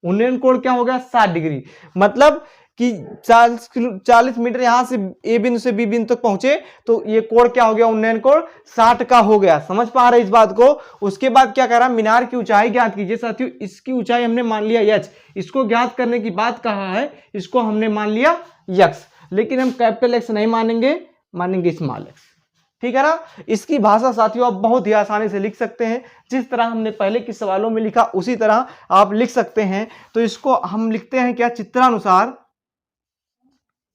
उन्नयन कोण क्या हो गया, 60 डिग्री, मतलब कि 40 मीटर यहां से ए बिंदु से बी बिंदु तक पहुंचे, तो ये कोण क्या हो गया, उन्नयन कोण 60 का हो गया। समझ पा रहे इस बात को। उसके बाद क्या कह रहा, मीनार की ऊंचाई ज्ञात कीजिए। साथियों इसकी ऊंचाई हमने मान लिया h, इसको ज्ञात करने की बात कहा है, इसको हमने मान लिया x, लेकिन हम कैपिटल X नहीं मानेंगे, मानेंगे स्मॉल x, ठीक है ना। इसकी भाषा साथियों आप बहुत ही आसानी से लिख सकते हैं, जिस तरह हमने पहले के सवालों में लिखा उसी तरह आप लिख सकते हैं। तो इसको हम लिखते हैं क्या, चित्रानुसार,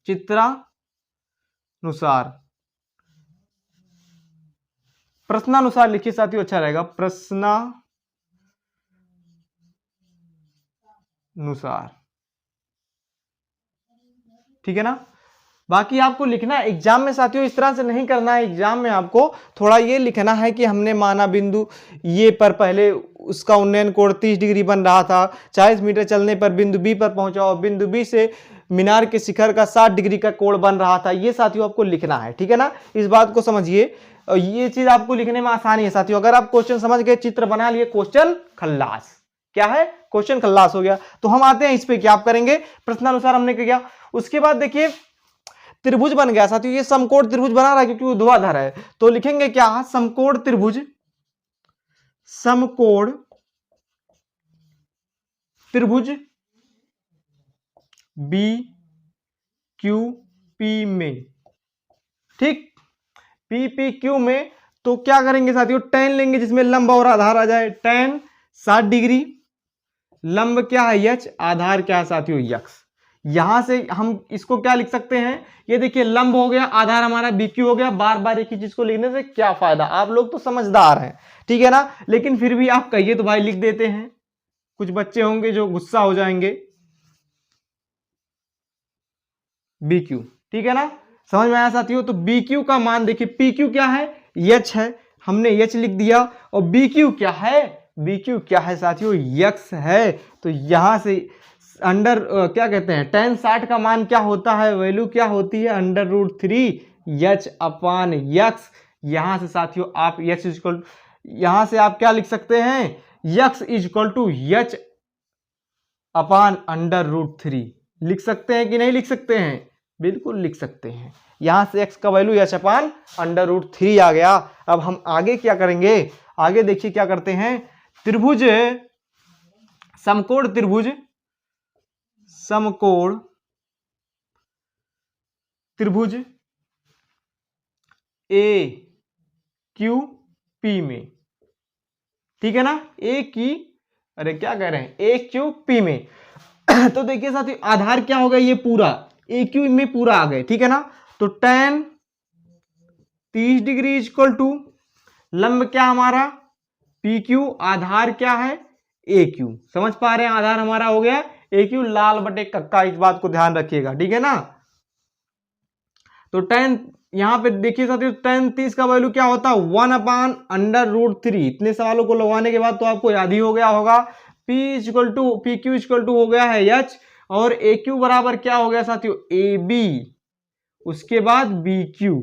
चित्रानुसार, प्रश्नानुसार लिखिए साथियों, अच्छा रहेगा, प्रश्नानुसार, ठीक है ना। बाकी आपको लिखना है एग्जाम में साथियों, इस तरह से नहीं करना है। एग्जाम में आपको थोड़ा ये लिखना है कि हमने माना बिंदु ये पर पहले उसका उन्नयन कोण 30 डिग्री बन रहा था, 40 मीटर चलने पर बिंदु बी पर पहुंचा और बिंदु बी से मीनार के शिखर का 60 डिग्री का कोण बन रहा था। ये साथियों आपको लिखना है, ठीक है ना, इस बात को समझिए। और ये चीज आपको लिखने में आसानी है साथियों। अगर आप क्वेश्चन समझ गए, चित्र बना लिए, क्वेश्चन खल्लास, क्या है, क्वेश्चन खल्लास हो गया। तो हम आते हैं इस पे, क्या आप करेंगे, प्रश्नानुसार हमने किया। उसके बाद देखिए त्रिभुज बन गया साथियों, ये समकोण त्रिभुज बना रहा है क्योंकि ऊर्ध्वाधर है, तो लिखेंगे क्या, समकोण त्रिभुज, समकोण त्रिभुज बी क्यू पी में, ठीक, पी पी क्यू में। तो क्या करेंगे साथियों, tan लेंगे जिसमें लंब और आधार आ जाए, tan 60 डिग्री, लंब क्या है h, आधार क्या है साथियों x। यहां से हम इसको क्या लिख सकते हैं, ये देखिए लंब हो गया, आधार हमारा BQ हो गया। बार बार एक ही चीज को लिखने से क्या फायदा, आप लोग तो समझदार हैं, ठीक है ना, लेकिन फिर भी आप कहिए तो भाई लिख देते हैं, कुछ बच्चे होंगे जो गुस्सा हो जाएंगे, BQ, ठीक है ना, समझ में आया साथियों। तो BQ का मान देखिए, PQ क्या है, h है, हमने h लिख दिया, और BQ क्या है, बी क्यू क्या है साथियों, यक्स है। तो यहाँ से अंडर क्या कहते हैं tan 60 का मान क्या होता है, वैल्यू क्या होती है √3 एच अपान यक्स। यहाँ से साथियों आप यक्स इक्वल, यहाँ से आप क्या लिख सकते हैं, x equal to H upon √3 लिख सकते हैं कि नहीं लिख सकते हैं, बिल्कुल लिख सकते हैं। यहां से x का वैल्यू एच अपान √3 आ गया। अब हम आगे क्या करेंगे, आगे देखिए क्या करते हैं, त्रिभुज समकोण त्रिभुज समकोण त्रिभुज ए क्यू पी में, ठीक है ना, ए की अरे क्या कह रहे हैं ए क्यू पी में। तो देखिए साथियों आधार क्या हो गया, ये पूरा ए क्यू में पूरा आ गए, ठीक है ना। तो tan 30 डिग्री इक्वल टू लंब क्या हमारा पी क्यू, आधार क्या है ए क्यू, समझ पा रहे हैं, आधार हमारा हो गया ए क्यू, लाल बटे कक्का, इस बात को ध्यान रखिएगा, ठीक है ना। तो tan यहां पे देखिए साथियों tan 30 का वैल्यू क्या होता है 1 अपान √3। इतने सवालों को लगवाने के बाद तो आपको याद ही हो गया होगा, P क्यू इक्वल टू हो गया है H, और ए क्यू बराबर क्या हो गया साथियों ए बी, उसके बाद बी क्यू।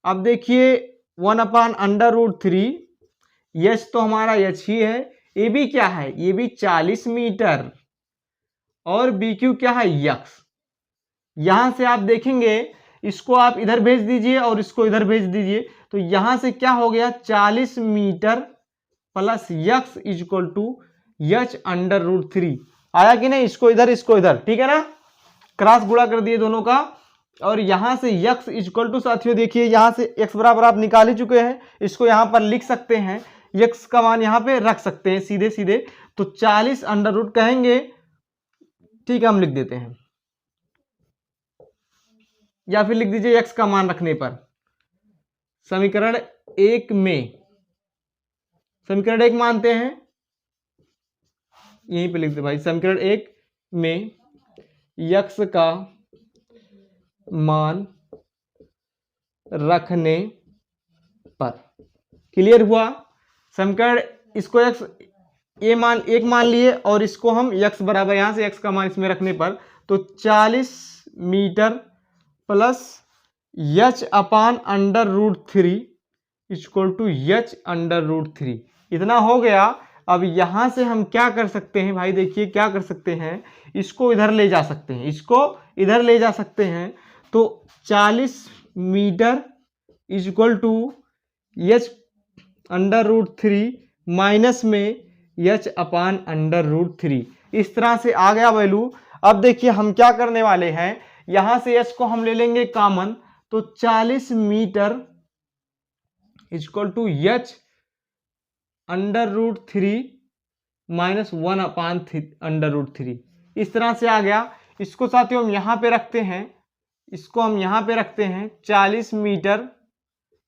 अब देखिए 1 अपान √3, H तो हमारा H ही है, ए बी क्या है, ये भी 40 मीटर, और बी क्यू क्या है यक्स। यहां से आप देखेंगे इसको आप इधर भेज दीजिए और इसको इधर भेज दीजिए, तो यहां से क्या हो गया 40 metre plus x equal to H √3 आया कि नहीं, इसको इधर, ठीक है ना, क्रॉस गुणा कर दिए दोनों का। और यहां से यक्स इक्वल टू साथियों देखिए यहां से x बराबर आप निकाल ही चुके हैं, इसको यहां पर लिख सकते हैं, x का मान यहां पे रख सकते हैं सीधे सीधे, तो 40 √ कहेंगे, ठीक है हम लिख देते हैं, या फिर लिख दीजिए x का मान रखने पर। समीकरण 1 में, समीकरण 1 मानते हैं, यहीं पे लिख दे भाई, समीकरण 1 में x का मान रखने पर, क्लियर हुआ। समीकरण इसको x एक मान लिए और इसको हम x बराबर यहां से x का मान इसमें रखने पर, तो 40 metre plus H upon √3 equal to H √3 इतना हो गया। अब यहां से हम क्या कर सकते हैं भाई, देखिए क्या कर सकते हैं, इसको इधर ले जा सकते हैं, इसको इधर ले जा सकते हैं, तो 40 metre equal to H √3 minus में एच अपान √3, इस तरह से आ गया वैल्यू। अब देखिए हम क्या करने वाले हैं, यहां से एच को हम ले लेंगे कॉमन, तो 40 metre equal to H √3 minus 1 upon √3, इस तरह से आ गया। इसको साथियों हम यहां पे रखते हैं, इसको हम यहां पे रखते हैं 40 मीटर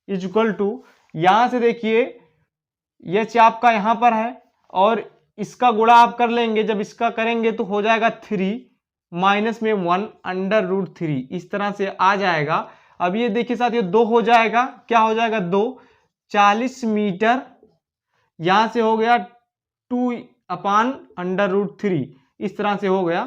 इक्वल टू, यहां से देखिए एच आपका यहां पर है और इसका गुणा आप कर लेंगे, जब इसका करेंगे तो हो जाएगा 3 माइनस में 1 √3, इस तरह से आ जाएगा। अब ये देखिए साथियों 2 हो जाएगा, क्या हो जाएगा 2, 40 मीटर यहां से हो गया 2 अपान √3, इस तरह से हो गया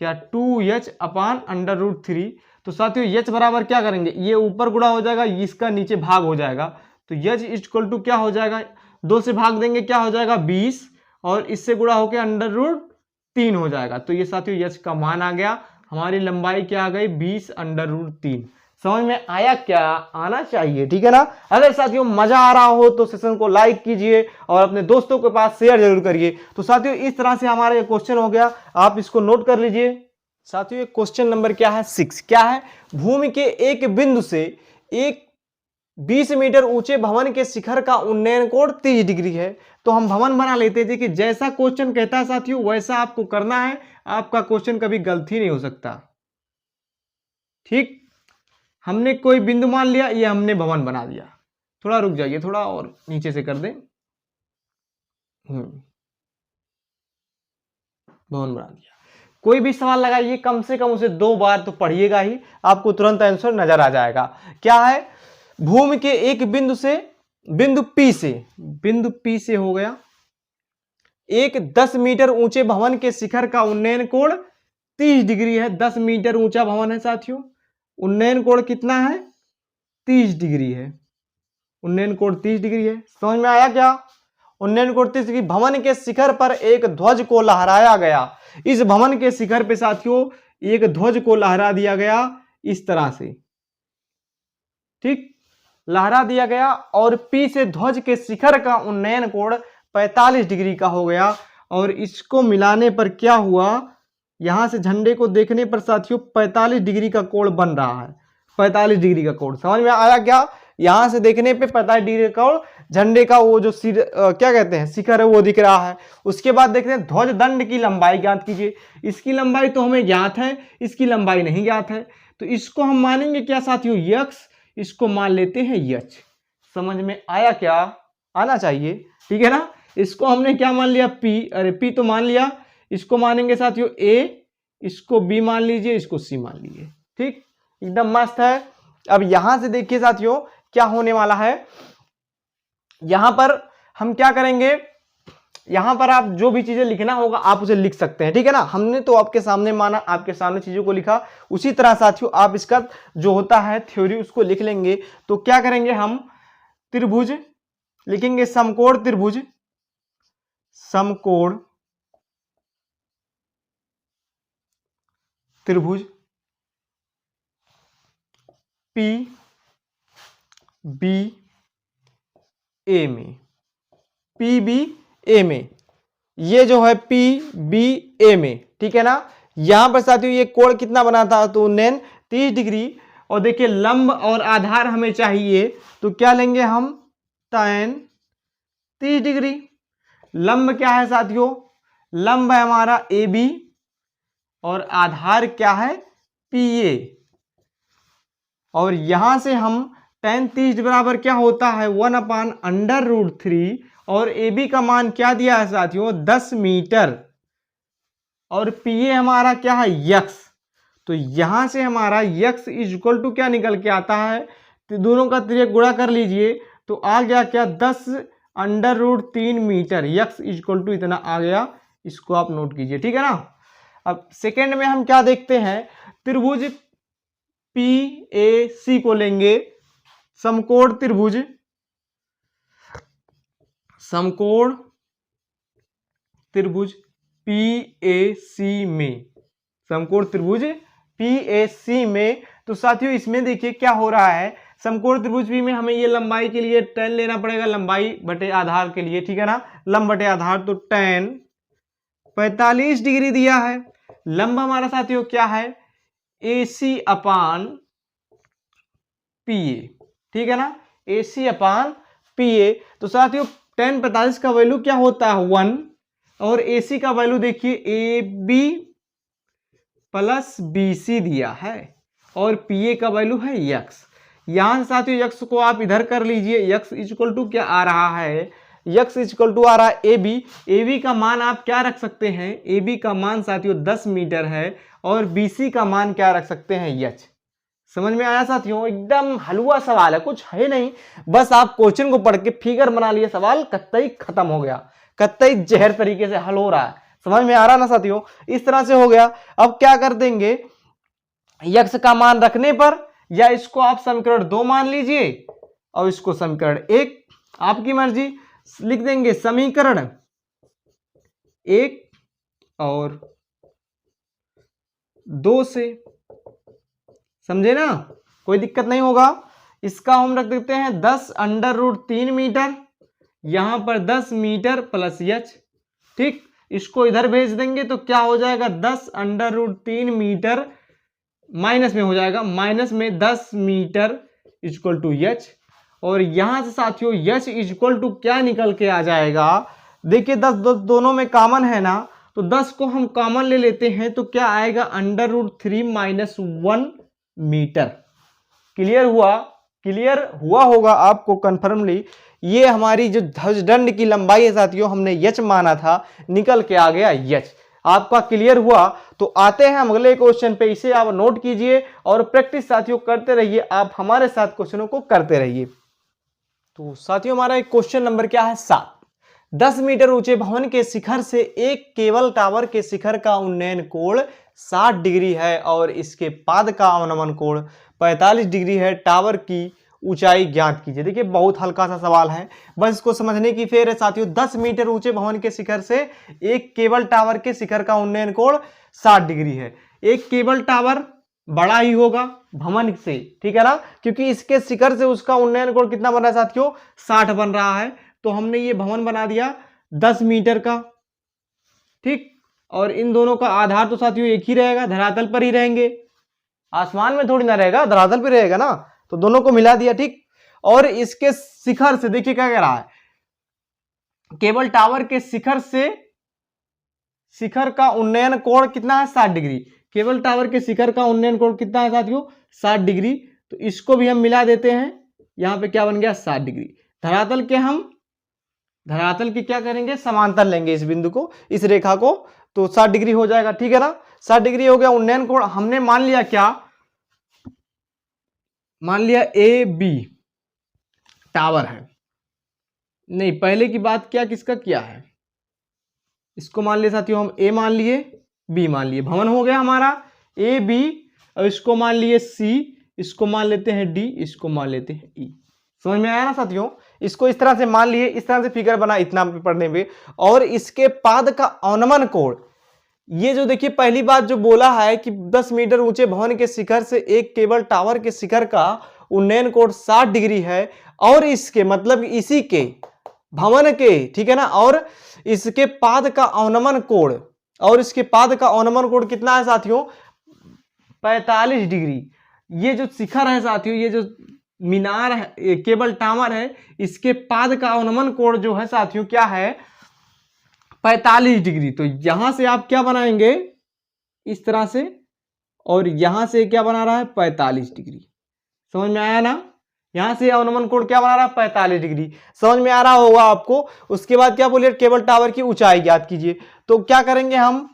क्या 2h अपान √3। तो साथियों h बराबर क्या करेंगे, ये ऊपर गुणा हो जाएगा, इसका नीचे भाग हो जाएगा, तो h इक्वल टू क्या हो जाएगा, 2 से भाग देंगे क्या हो जाएगा 20, और इससे गुणा होकर √3 हो जाएगा। तो ये साथियों h का मान आ गया, हमारी लंबाई क्या आ गई 20 √3। समझ में आया, क्या आना चाहिए, ठीक है ना। अगर साथियों मजा आ रहा हो तो सेशन को लाइक कीजिए और अपने दोस्तों के पास शेयर जरूर करिए। तो साथियों इस तरह से हमारा ये क्वेश्चन हो गया, आप इसको नोट कर लीजिए। साथियों ये क्वेश्चन नंबर क्या है 6, क्या है, भूमि के एक बिंदु से एक 20 मीटर ऊंचे भवन के शिखर का उन्नयन कोण 30 डिग्री है। तो हम भवन बना लेते थे कि जैसा क्वेश्चन कहता है साथियों वैसा आपको करना है, आपका क्वेश्चन कभी गलती नहीं हो सकता, ठीक। हमने कोई बिंदु मान लिया, ये हमने भवन बना दिया, थोड़ा रुक जाइए, थोड़ा और नीचे से कर दें, भवन बना दिया। कोई भी सवाल लगाइए, कम से कम उसे 2 बार तो पढ़िएगा ही, आपको तुरंत आंसर नजर आ जाएगा। क्या है, भूमि के एक बिंदु से, बिंदु P से हो गया एक 10 मीटर ऊंचे भवन के शिखर का उन्नयन कोण 30 डिग्री है। 10 मीटर ऊंचा भवन है साथियों, उन्नयन कोण कितना है? 30 डिग्री है। उन्नयन कोण 30 डिग्री है। समझ में आया क्या? उन्नयन कोण 30 डिग्री। भवन के शिखर पर एक ध्वज को लहराया गया। इस भवन के शिखर पे साथियों एक ध्वज को लहरा दिया गया इस तरह से, ठीक, लहरा दिया गया और पी से ध्वज के शिखर का उन्नयन कोण 45 डिग्री का हो गया। और इसको मिलाने पर क्या हुआ, यहां से झंडे को देखने पर साथियों 45 डिग्री का कोण बन रहा है। 45 डिग्री का कोण समझ में आया क्या? यहां से देखने पे 45 डिग्री का कोण, झंडे का वो जो सिर क्या कहते हैं शिखर है वो दिख रहा है। उसके बाद देखते हैं ध्वज दंड की लंबाई ज्ञात कीजिए। इसकी लंबाई तो हमें ज्ञात है, इसकी लंबाई नहीं ज्ञात है, तो इसको हम मानेंगे क्या साथियों? यक्स। इसको मान लेते हैं यच। समझ में आया क्या? आना चाहिए, ठीक है ना। इसको हमने क्या मान लिया? पी। अरे पी तो मान लिया, इसको मानेंगे साथियों ए, इसको बी मान लीजिए, इसको सी मान लीजिए, ठीक, एकदम मस्त है। अब यहां से देखिए साथियों क्या होने वाला है। यहां पर हम क्या करेंगे, यहां पर आप जो भी चीजें लिखना होगा आप उसे लिख सकते हैं, ठीक है ना। हमने तो आपके सामने माना, आपके सामने चीजों को लिखा, उसी तरह साथियों आप इसका जो होता है थ्योरी उसको लिख लेंगे। तो क्या करेंगे हम, त्रिभुज लिखेंगे, समकोण त्रिभुज, समकोण त्रिभुज पी बी ए में, पी बी ए में, ये जो है पी बी ए में, ठीक है ना। यहां पर साथियों ये कोण कितना बना था? तो उन्नयन 30 डिग्री। और देखिए लंब और आधार हमें चाहिए, तो क्या लेंगे हम? tan 30 degree. लंब क्या है साथियों? लंब है हमारा ए बी और आधार क्या है? P A. और यहां से हम tan 30 बराबर क्या होता है? 1/√3 और ए बी का मान क्या दिया है साथियों? 10 मीटर। और पी ए हमारा क्या है? यक्स। तो यहां से हमारा यक्स इज इक्वल टू क्या निकल के आता है? तो दोनों का तिर्यक गुणा कर लीजिए तो आ गया क्या? 10√3 metre. X is equal to इतना आ गया, इसको आप नोट कीजिए, ठीक है ना। अब सेकेंड में हम क्या देखते हैं, त्रिभुज पी ए सी को लेंगे, समकोण त्रिभुज, समकोण त्रिभुज पी ए सी में, समकोण त्रिभुज पी ए सी में। तो साथियों इसमें देखिए क्या हो रहा है, समकोण त्रिभुज पी में हमें ये लंबाई के लिए tan लेना पड़ेगा, लंबाई बटे आधार के लिए, ठीक है ना, लंब बटे आधार। तो tan 45 डिग्री दिया है। लंब हमारा साथियों क्या है? AC अपान पी ए, ठीक है ना, AC अपान पी ए। तो साथियों tan 45 का वैल्यू क्या होता है? 1। और AC का वैल्यू देखिए AB प्लस BC दिया है और PA का वैल्यू है यक्स। यहां से साथियों यक्स को आप इधर कर लीजिए, यक्स इक्वल टू क्या आ रहा है? यक्स इक्वल टू आ रहा है AB। AB का मान आप क्या रख सकते हैं? AB का मान साथियों 10 मीटर है और BC का मान क्या रख सकते हैं? यच। समझ में आया साथियों? एकदम हलवा सवाल है, कुछ है नहीं, बस आप क्वेश्चन को पढ़ के फिगर बना लिए, सवाल कतई खत्म हो गया, कतई जहर तरीके से हल हो रहा है। समझ में आ रहा ना साथियों? इस तरह से हो गया। अब क्या कर देंगे, यक्स का मान रखने पर, या इसको आप समीकरण 2 मान लीजिए और इसको समीकरण 1, आपकी मर्जी, लिख देंगे समीकरण 1 और 2 से, समझे ना, कोई दिक्कत नहीं होगा। इसका हम रख देते हैं 10√3 मीटर, यहां पर 10 मीटर प्लस यच, ठीक, इसको इधर भेज देंगे तो क्या हो जाएगा? 10√3 मीटर माइनस में हो जाएगा, माइनस में 10 मीटर इक्वल टू यच। और यहां से साथियों यच इक्वल टू क्या निकल के आ जाएगा? देखिए 10 दोनों में कॉमन है ना, तो 10 को हम कॉमन ले लेते हैं तो क्या आएगा? √3 - 1 मीटर। क्लियर हुआ? क्लियर हुआ होगा आपको कन्फर्मली। ये हमारी जो ध्वजदंड की लंबाई है साथियों, हमने यच माना था, निकल के आ गया यच। आपका क्लियर हुआ? तो आते हैं हम अगले क्वेश्चन पे, इसे आप नोट कीजिए और प्रैक्टिस साथियों करते रहिए, आप हमारे साथ क्वेश्चनों को करते रहिए। तो साथियों हमारा एक क्वेश्चन नंबर क्या है? 7। 10 मीटर ऊंचे भवन के शिखर से एक केबल टावर के शिखर का उन्नयन कोण 60 डिग्री है और इसके पाद का अवनमन कोण 45 डिग्री है। टावर की ऊंचाई ज्ञात कीजिए। देखिए बहुत हल्का सा सवाल है, बस इसको समझने की फेर है साथियों। 10 मीटर ऊंचे भवन के शिखर से एक केबल टावर के शिखर का उन्नयन कोण 60 डिग्री है। एक केबल टावर बड़ा ही होगा भवन से, ठीक है ना, क्योंकि इसके शिखर से उसका उन्नयन कोण कितना बन रहा है साथियों, 60 बन रहा है। तो हमने ये भवन बना दिया 10 मीटर का, ठीक। और इन दोनों का आधार तो साथियों एक ही रहेगा, धरातल पर ही रहेंगे, आसमान में थोड़ी ना रहेगा, धरातल पर रहेगा ना। तो दोनों को मिला दिया, ठीक। और इसके शिखर से देखिए क्या कह रहा है, केबल टावर के शिखर से शिखर का उन्नयन कोण कितना है, 60 डिग्री। केबल टावर के शिखर का उन्नयन कोण कितना है साथियों, 60 डिग्री। तो इसको भी हम मिला देते हैं, यहां पे क्या बन गया, 60 डिग्री। धरातल के हम धरातल की क्या करेंगे, समांतर लेंगे इस बिंदु को, इस रेखा को, तो 60 डिग्री हो जाएगा, ठीक है ना। 60 डिग्री हो गया उन्नयन कोण। हमने मान लिया क्या, मान लिया ए बी टावर है, नहीं पहले की बात क्या किसका किया है, इसको मान लिए साथियों हम, ए मान लिए बी मान लिए, भवन हो गया हमारा ए बी। अब इसको मान लिए सी, इसको मान लेते हैं डी, इसको मान लेते हैं ई। समझ में आया ना साथियों, इसको इस तरह से मान लिए, इस तरह से फिगर बना इतना पढ़ने में। और इसके पाद का अवनमन कोण, ये जो देखिए पहली बात जो बोला है कि 10 मीटर ऊंचे भवन के शिखर से एक केबल टावर के शिखर का उन्नयन कोण 60 डिग्री है, और इसके मतलब इसी के भवन के, ठीक है ना, और इसके पाद का अवनमन कोण, और इसके पाद का अवनमन कोण कितना है साथियों, 45 डिग्री। ये जो शिखर है साथियों, ये जो मीनार है, केबल टावर है, इसके पाद का अवनमन कोण जो है साथियों क्या है, 45 डिग्री। तो यहां से आप क्या बनाएंगे, इस तरह से, और यहां से क्या बना रहा है, 45 डिग्री। समझ में आया ना, यहां से अवनमन कोण क्या बना रहा है, 45 डिग्री। समझ में आ रहा होगा आपको। उसके बाद क्या बोलिए, केबल टावर की ऊंचाई ज्ञात कीजिए। तो क्या करेंगे हम,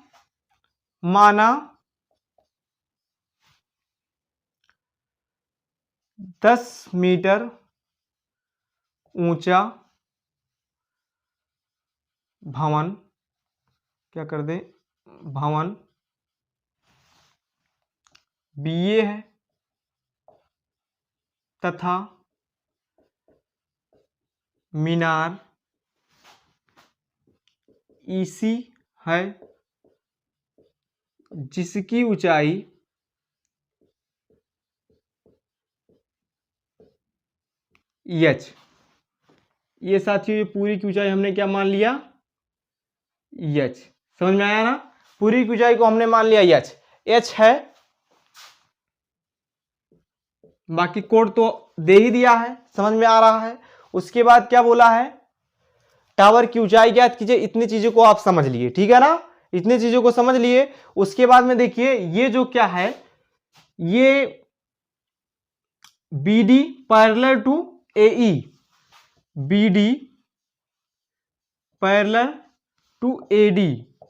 माना 10 मीटर ऊंचा भवन, क्या कर दे, भवन बीए है तथा मीनार ईसी है, जिसकी ऊंचाई एच। ये साथियों ये पूरी की ऊंचाई हमने क्या मान लिया, एच। समझ में आया ना, पूरी की ऊंचाई को हमने मान लिया एच, एच है। बाकी कोड तो दे ही दिया है, समझ में आ रहा है। उसके बाद क्या बोला है, टावर की ऊंचाई ज्ञात कीजिए। इतनी चीजों को आप समझ लिए, ठीक है ना, इतनी चीजों को समझ लिए। उसके बाद में देखिए ये जो क्या है, ये BD parallel to AE, BD parallel to AD,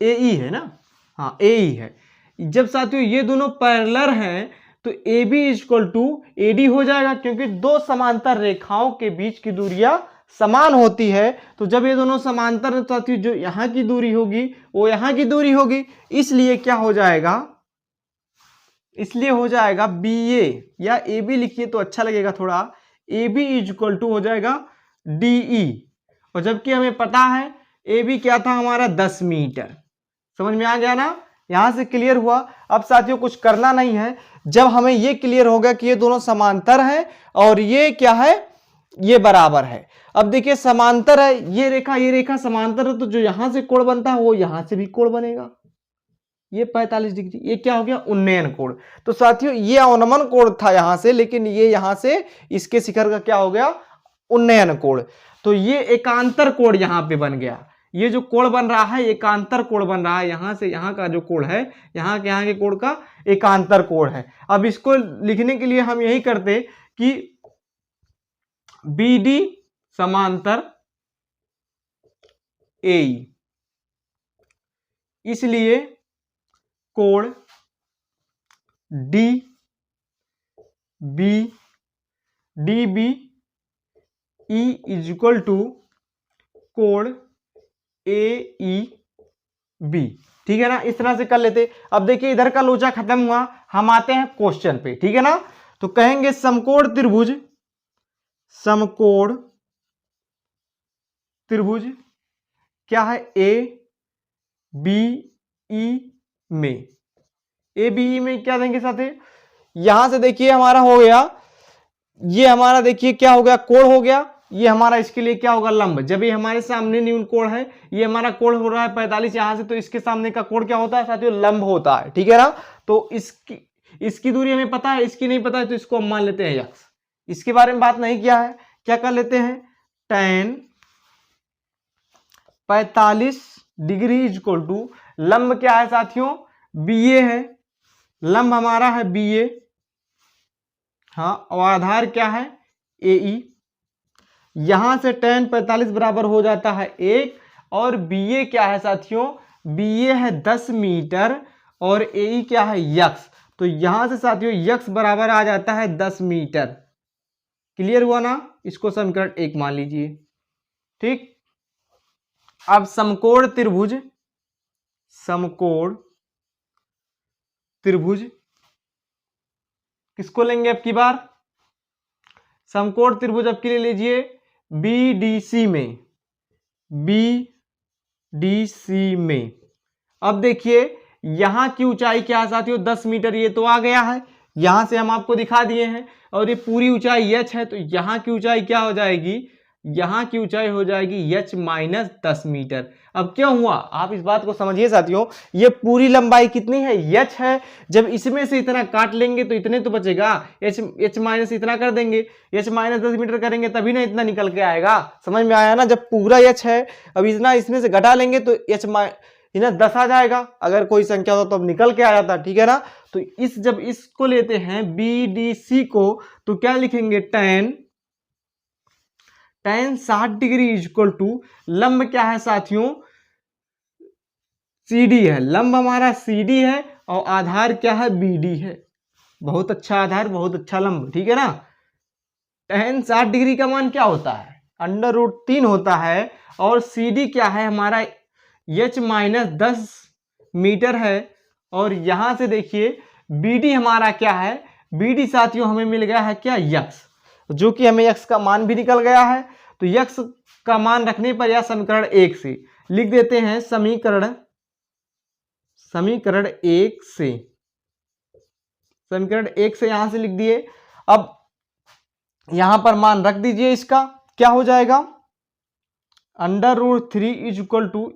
AE है ना, हाँ AE है। जब साथियों ये दोनों पैरेलल हैं तो AB इक्वल टू AD हो जाएगा, क्योंकि दो समांतर रेखाओं के बीच की दूरियां समान होती है। तो जब ये दोनों समांतर है साथियों, जो यहां की दूरी होगी वो यहां की दूरी होगी, इसलिए क्या हो जाएगा, इसलिए हो जाएगा BA, या AB लिखिए तो अच्छा लगेगा थोड़ा, AB इक्वल टू हो जाएगा DE। और जबकि हमें पता है AB क्या था हमारा, 10 मीटर। समझ में आ गया ना, यहां से क्लियर हुआ। अब साथियों कुछ करना नहीं है, जब हमें ये क्लियर हो गया कि ये दोनों समांतर है और ये क्या है, ये बराबर है। अब देखिए समांतर है, ये रेखा समांतर है, तो जो यहां से कोण बनता है वो यहां से भी कोण बनेगा, ये 45 डिग्री। ये क्या हो गया, उन्नयन कोण। तो साथियों ये अवनमन कोण था यहां से, लेकिन ये यहां से इसके शिखर का क्या हो गया, उन्नयन कोण। तो ये एकांतर कोण यहां पे बन गया। ये जो कोण बन रहा है एकांतर कोण बन रहा है, यहां से यहां का जो कोण है, यहां के कोण का एकांतर कोण है। अब इसको लिखने के लिए हम यही करते कि BD समांतर AE, इसलिए कोण DB E इक्वल टू कोण AEB। ठीक है ना, इस तरह से कर लेते। अब देखिए इधर का लोचा खत्म हुआ, हम आते हैं क्वेश्चन पे। ठीक है ना, तो कहेंगे समकोण त्रिभुज, समकोण त्रिभुज क्या है ABE में, ABE में क्या देंगे साथे, यहां से देखिए हमारा हो गया, ये हमारा देखिए क्या हो गया, कोण हो गया, ये हमारा इसके लिए क्या होगा, लंब। जब ये हमारे सामने न्यून कोण है, ये हमारा कोण हो रहा है 45 यहां से, तो इसके सामने का कोण क्या होता है साथियों, लंब होता है। ठीक है ना, तो इसकी दूरी हमें पता है, इसकी नहीं पता है, तो इसको हम मान लेते हैं यक्स। इसके बारे में बात नहीं किया है, क्या कर लेते हैं, tan 45 डिग्री इक्वल टू लंब क्या है साथियों, BA है, लंब हमारा है BA, हाँ, और आधार क्या है AE। यहां से tan 45 बराबर हो जाता है 1, और BA क्या है साथियों, BA है 10 मीटर, और AE क्या है यक्स। तो यहां से साथियों यक्स बराबर आ जाता है 10 मीटर। क्लियर हुआ ना, इसको समीकरण 1 मान लीजिए। ठीक, अब समकोण त्रिभुज, समकोण त्रिभुज किसको लेंगे अब की बार, समकोण त्रिभुज अब के लिए लीजिए BDC में, BDC में। अब देखिए यहां की ऊंचाई क्या है साथियों, 10 मीटर, ये तो आ गया है, यहां से हम आपको दिखा दिए हैं, और ये पूरी ऊंचाई h है, तो यहां की ऊंचाई क्या हो जाएगी, यहां की ऊंचाई हो जाएगी h माइनस 10 मीटर। अब क्या हुआ, आप इस बात को समझिए साथियों, ये पूरी लंबाई कितनी है, h है, जब इसमें से इतना काट लेंगे तो इतने तो बचेगा, h माइनस इतना कर देंगे, h माइनस 10 मीटर करेंगे तभी ना इतना निकल के आएगा। समझ में आया ना, जब पूरा h है, अब इतना इसमें से घटा लेंगे तो इन्हें 10 आ जाएगा, अगर कोई संख्या हो तो अब निकल के आ जाता। ठीक है ना, तो जब इसको लेते हैं BDC को, तो क्या लिखेंगे, tan 60 डिग्री इक्वल टू लंब क्या है साथियों, CD है, लंब हमारा CD है, और आधार क्या है, BD है। बहुत अच्छा आधार, बहुत अच्छा लंब। ठीक है ना, tan 60 डिग्री का मान क्या होता है, √3 होता है, और CD क्या है हमारा h माइनस 10 मीटर है, और यहां से देखिए BD हमारा क्या है, BD साथियों हमें मिल गया है क्या, यक्स, जो कि हमें यक्स का मान भी निकल गया है। तो यक्स का मान रखने पर या समीकरण 1 से लिख देते हैं, समीकरण 1 से, समीकरण 1 से यहां से लिख दिए। अब यहां पर मान रख दीजिए, इसका क्या हो जाएगा, √3 is equal to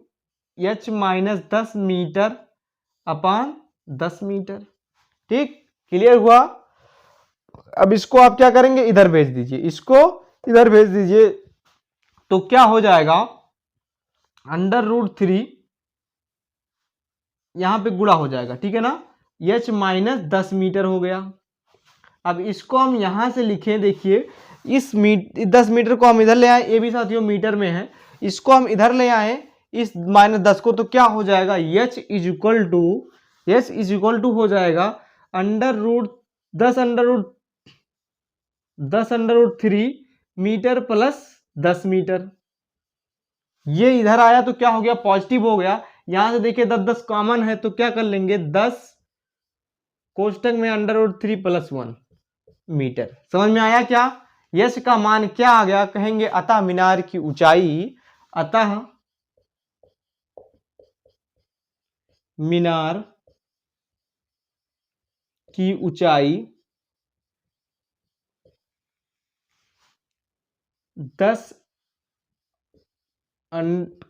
h minus 10 metre upon 10 metre. ठीक, क्लियर हुआ। अब इसको आप क्या करेंगे, इधर भेज दीजिए, इसको इधर भेज दीजिए, तो क्या हो जाएगा, √3 यहां पे गुणा हो जाएगा। ठीक है ना, h माइनस 10 मीटर हो गया। अब इसको हम यहां से लिखें, देखिए इस 10 मीटर को हम इधर ले आए, ये भी साथियों मीटर में है, इसको हम इधर ले आए इस माइनस 10 को, तो क्या हो जाएगा, h इज इक्वल टू हो जाएगा √10√3 मीटर प्लस 10 मीटर। ये इधर आया तो क्या हो गया, पॉजिटिव हो गया। यहां से देखिए 10 कॉमन है, तो क्या कर लेंगे, 10 कोष्टक में √3 प्लस 1 मीटर। समझ में आया क्या, यश का मान क्या आ गया, कहेंगे अतः मीनार की ऊंचाई, अतः मीनार की ऊंचाई 10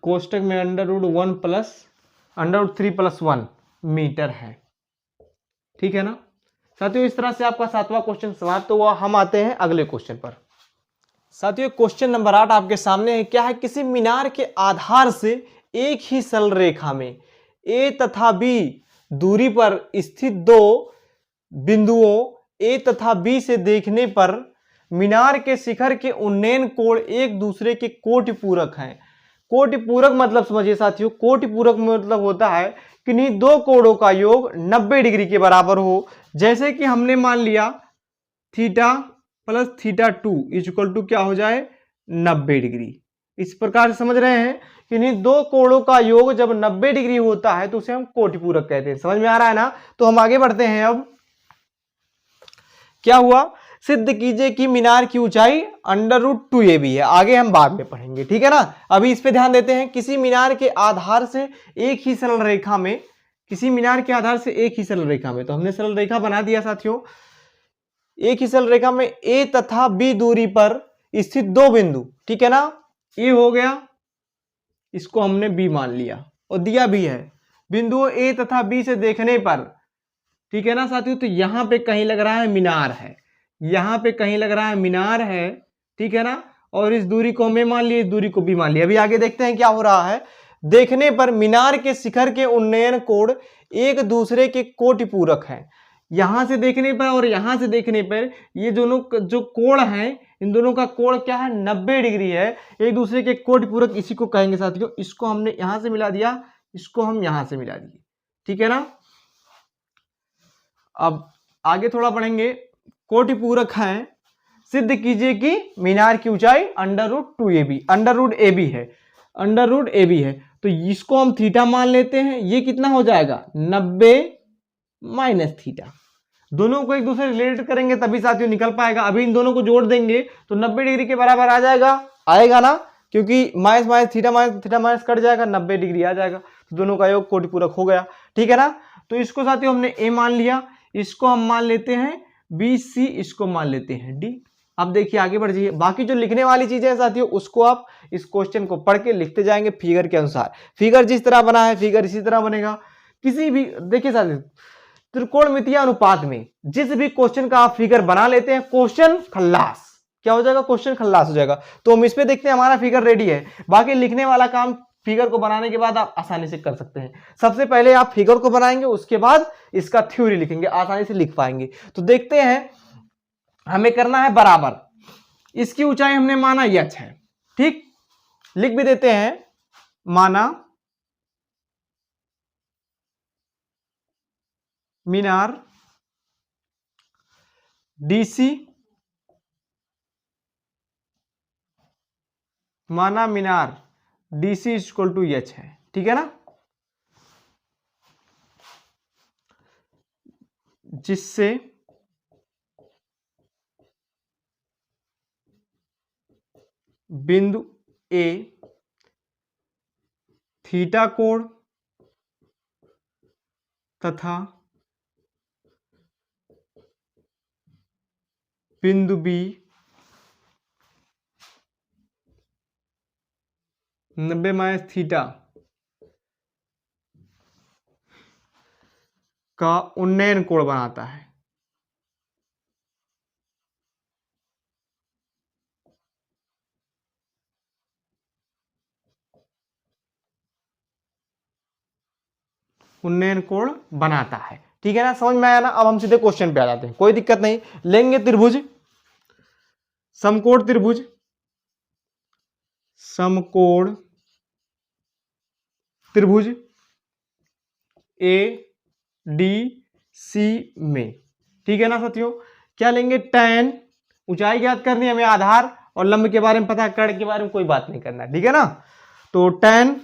कोष्टक में √1 प्लस √3 प्लस 1 मीटर है। ठीक है ना साथियों, इस तरह से आपका 7वां क्वेश्चन समाप्त हुआ। हम आते हैं अगले क्वेश्चन पर। साथियों क्वेश्चन नंबर 8 आपके सामने है। क्या है, किसी मीनार के आधार से एक ही सरल रेखा में A तथा B दूरी पर स्थित दो बिंदुओं A तथा B से देखने पर मीनार के शिखर के उन्नयन कोण एक दूसरे के कोटि पूरक हैं। कोटि पूरक मतलब समझिए साथियों, कोटि पूरक मतलब होता है कि किन्हीं दो कोणों का योग 90 डिग्री के बराबर हो। जैसे कि हमने मान लिया theta plus theta 2 equal to क्या हो जाए 90 डिग्री। इस प्रकार से समझ रहे हैं कि इन्हीं दो कोणों का योग जब 90 डिग्री होता है तो उसे हम कोटिपूरक कहते हैं। समझ में आ रहा है ना? तो हम आगे बढ़ते हैं। अब क्या हुआ, सिद्ध कीजिए कि मीनार की ऊंचाई √2ab है। आगे हम बाद में पढ़ेंगे, ठीक है ना? अभी इस पे ध्यान देते हैं। किसी मीनार के आधार से एक ही सरल रेखा में, किसी मीनार के आधार से एक ही सरल रेखा में, तो हमने सरल रेखा बना दिया साथियों। एक ही सरल रेखा में ए तथा बी दूरी पर स्थित दो बिंदु, ठीक है ना? ए हो गया, इसको हमने बी मान लिया और दिया भी है। बिंदुओं ए तथा बी से देखने पर, ठीक है ना साथियों, तो यहां पे कहीं लग रहा है मीनार है, यहां पे कहीं लग रहा है मीनार है, ठीक है ना? और इस दूरी को हमें मान लिया, इस दूरी को भी मान लिया। अभी आगे देखते हैं क्या हो रहा है। देखने पर मीनार के शिखर के उन्नयन कोण एक दूसरे के कोटिपूरक हैं। यहां से देखने पर और यहां से देखने पर ये दोनों जो कोण हैं, इन दोनों का कोण क्या है, 90 डिग्री है, एक दूसरे के कोटिपूरक। इसी को कहेंगे साथियों, इसको हमने यहां से मिला दिया, इसको हम यहां से मिला दिए, ठीक है ना? अब आगे थोड़ा पढ़ेंगे। कोटिपूरक हैं, सिद्ध कीजिए कि मीनार की ऊंचाई √2ab, √ab है, √ab है, तो इसको हम थीटा मान लेते हैं। ये कितना हो जाएगा, 90 माइनस थीटा। दोनों को एक दूसरे रिलेटेड करेंगे तभी साथियों निकल पाएगा। अभी इन दोनों को जोड़ देंगे तो 90 डिग्री के बराबर आ जाएगा, आएगा ना? क्योंकि minus minus theta minus cut जाएगा, 90 डिग्री आ जाएगा, तो दोनों का योग कोटिपूरक हो गया, ठीक है ना? तो इसको साथियों हमने ए मान लिया, इसको हम मान लेते हैं बी सी, इसको मान लेते हैं डी। अब देखिए आगे बढ़ जाइए। बाकी जो लिखने वाली चीजें हैं साथियों, उसको आप इस क्वेश्चन को पढ़ के लिखते जाएंगे फिगर के अनुसार। फिगर जिस तरह बना है फिगर इसी तरह बनेगा। किसी भी, देखिए साथियों, त्रिकोणमितीय अनुपात में जिस भी क्वेश्चन का आप फिगर बना लेते हैं, क्वेश्चन खल्लास। क्या हो जाएगा, क्वेश्चन खल्लास हो जाएगा। तो हम इस पे देखते हैं, हमारा फिगर रेडी है। बाकी लिखने वाला काम फिगर को बनाने के बाद आप आसानी से कर सकते हैं। सबसे पहले आप फिगर को बनाएंगे, उसके बाद इसका थ्योरी लिखेंगे, आसानी से लिख पाएंगे। तो देखते हैं, हमें करना है बराबर। इसकी ऊंचाई हमने माना h है, ठीक, लिख भी देते हैं, माना मीनार डीसी, माना मीनार डीसी इक्वल टू एच है, ठीक है ना? जिससे बिंदु ए थीटा कोण तथा बिंदु बी 90 माइनस थीटा का उन्नयन कोण बनाता है। उन्नयन कोण बनाता है, ठीक है ना? समझ में आया ना? अब हम सीधे क्वेश्चन पे आ जाते हैं, कोई दिक्कत नहीं। लेंगे त्रिभुज, समकोण त्रिभुज, समकोण त्रिभुज ए डी सी में, ठीक है ना साथियों? क्या लेंगे, tan। ऊंचाई ज्ञात करनी है हमें, आधार और लंब के बारे में पता, कर्ण के बारे में कोई बात नहीं करना, ठीक है ना? तो tan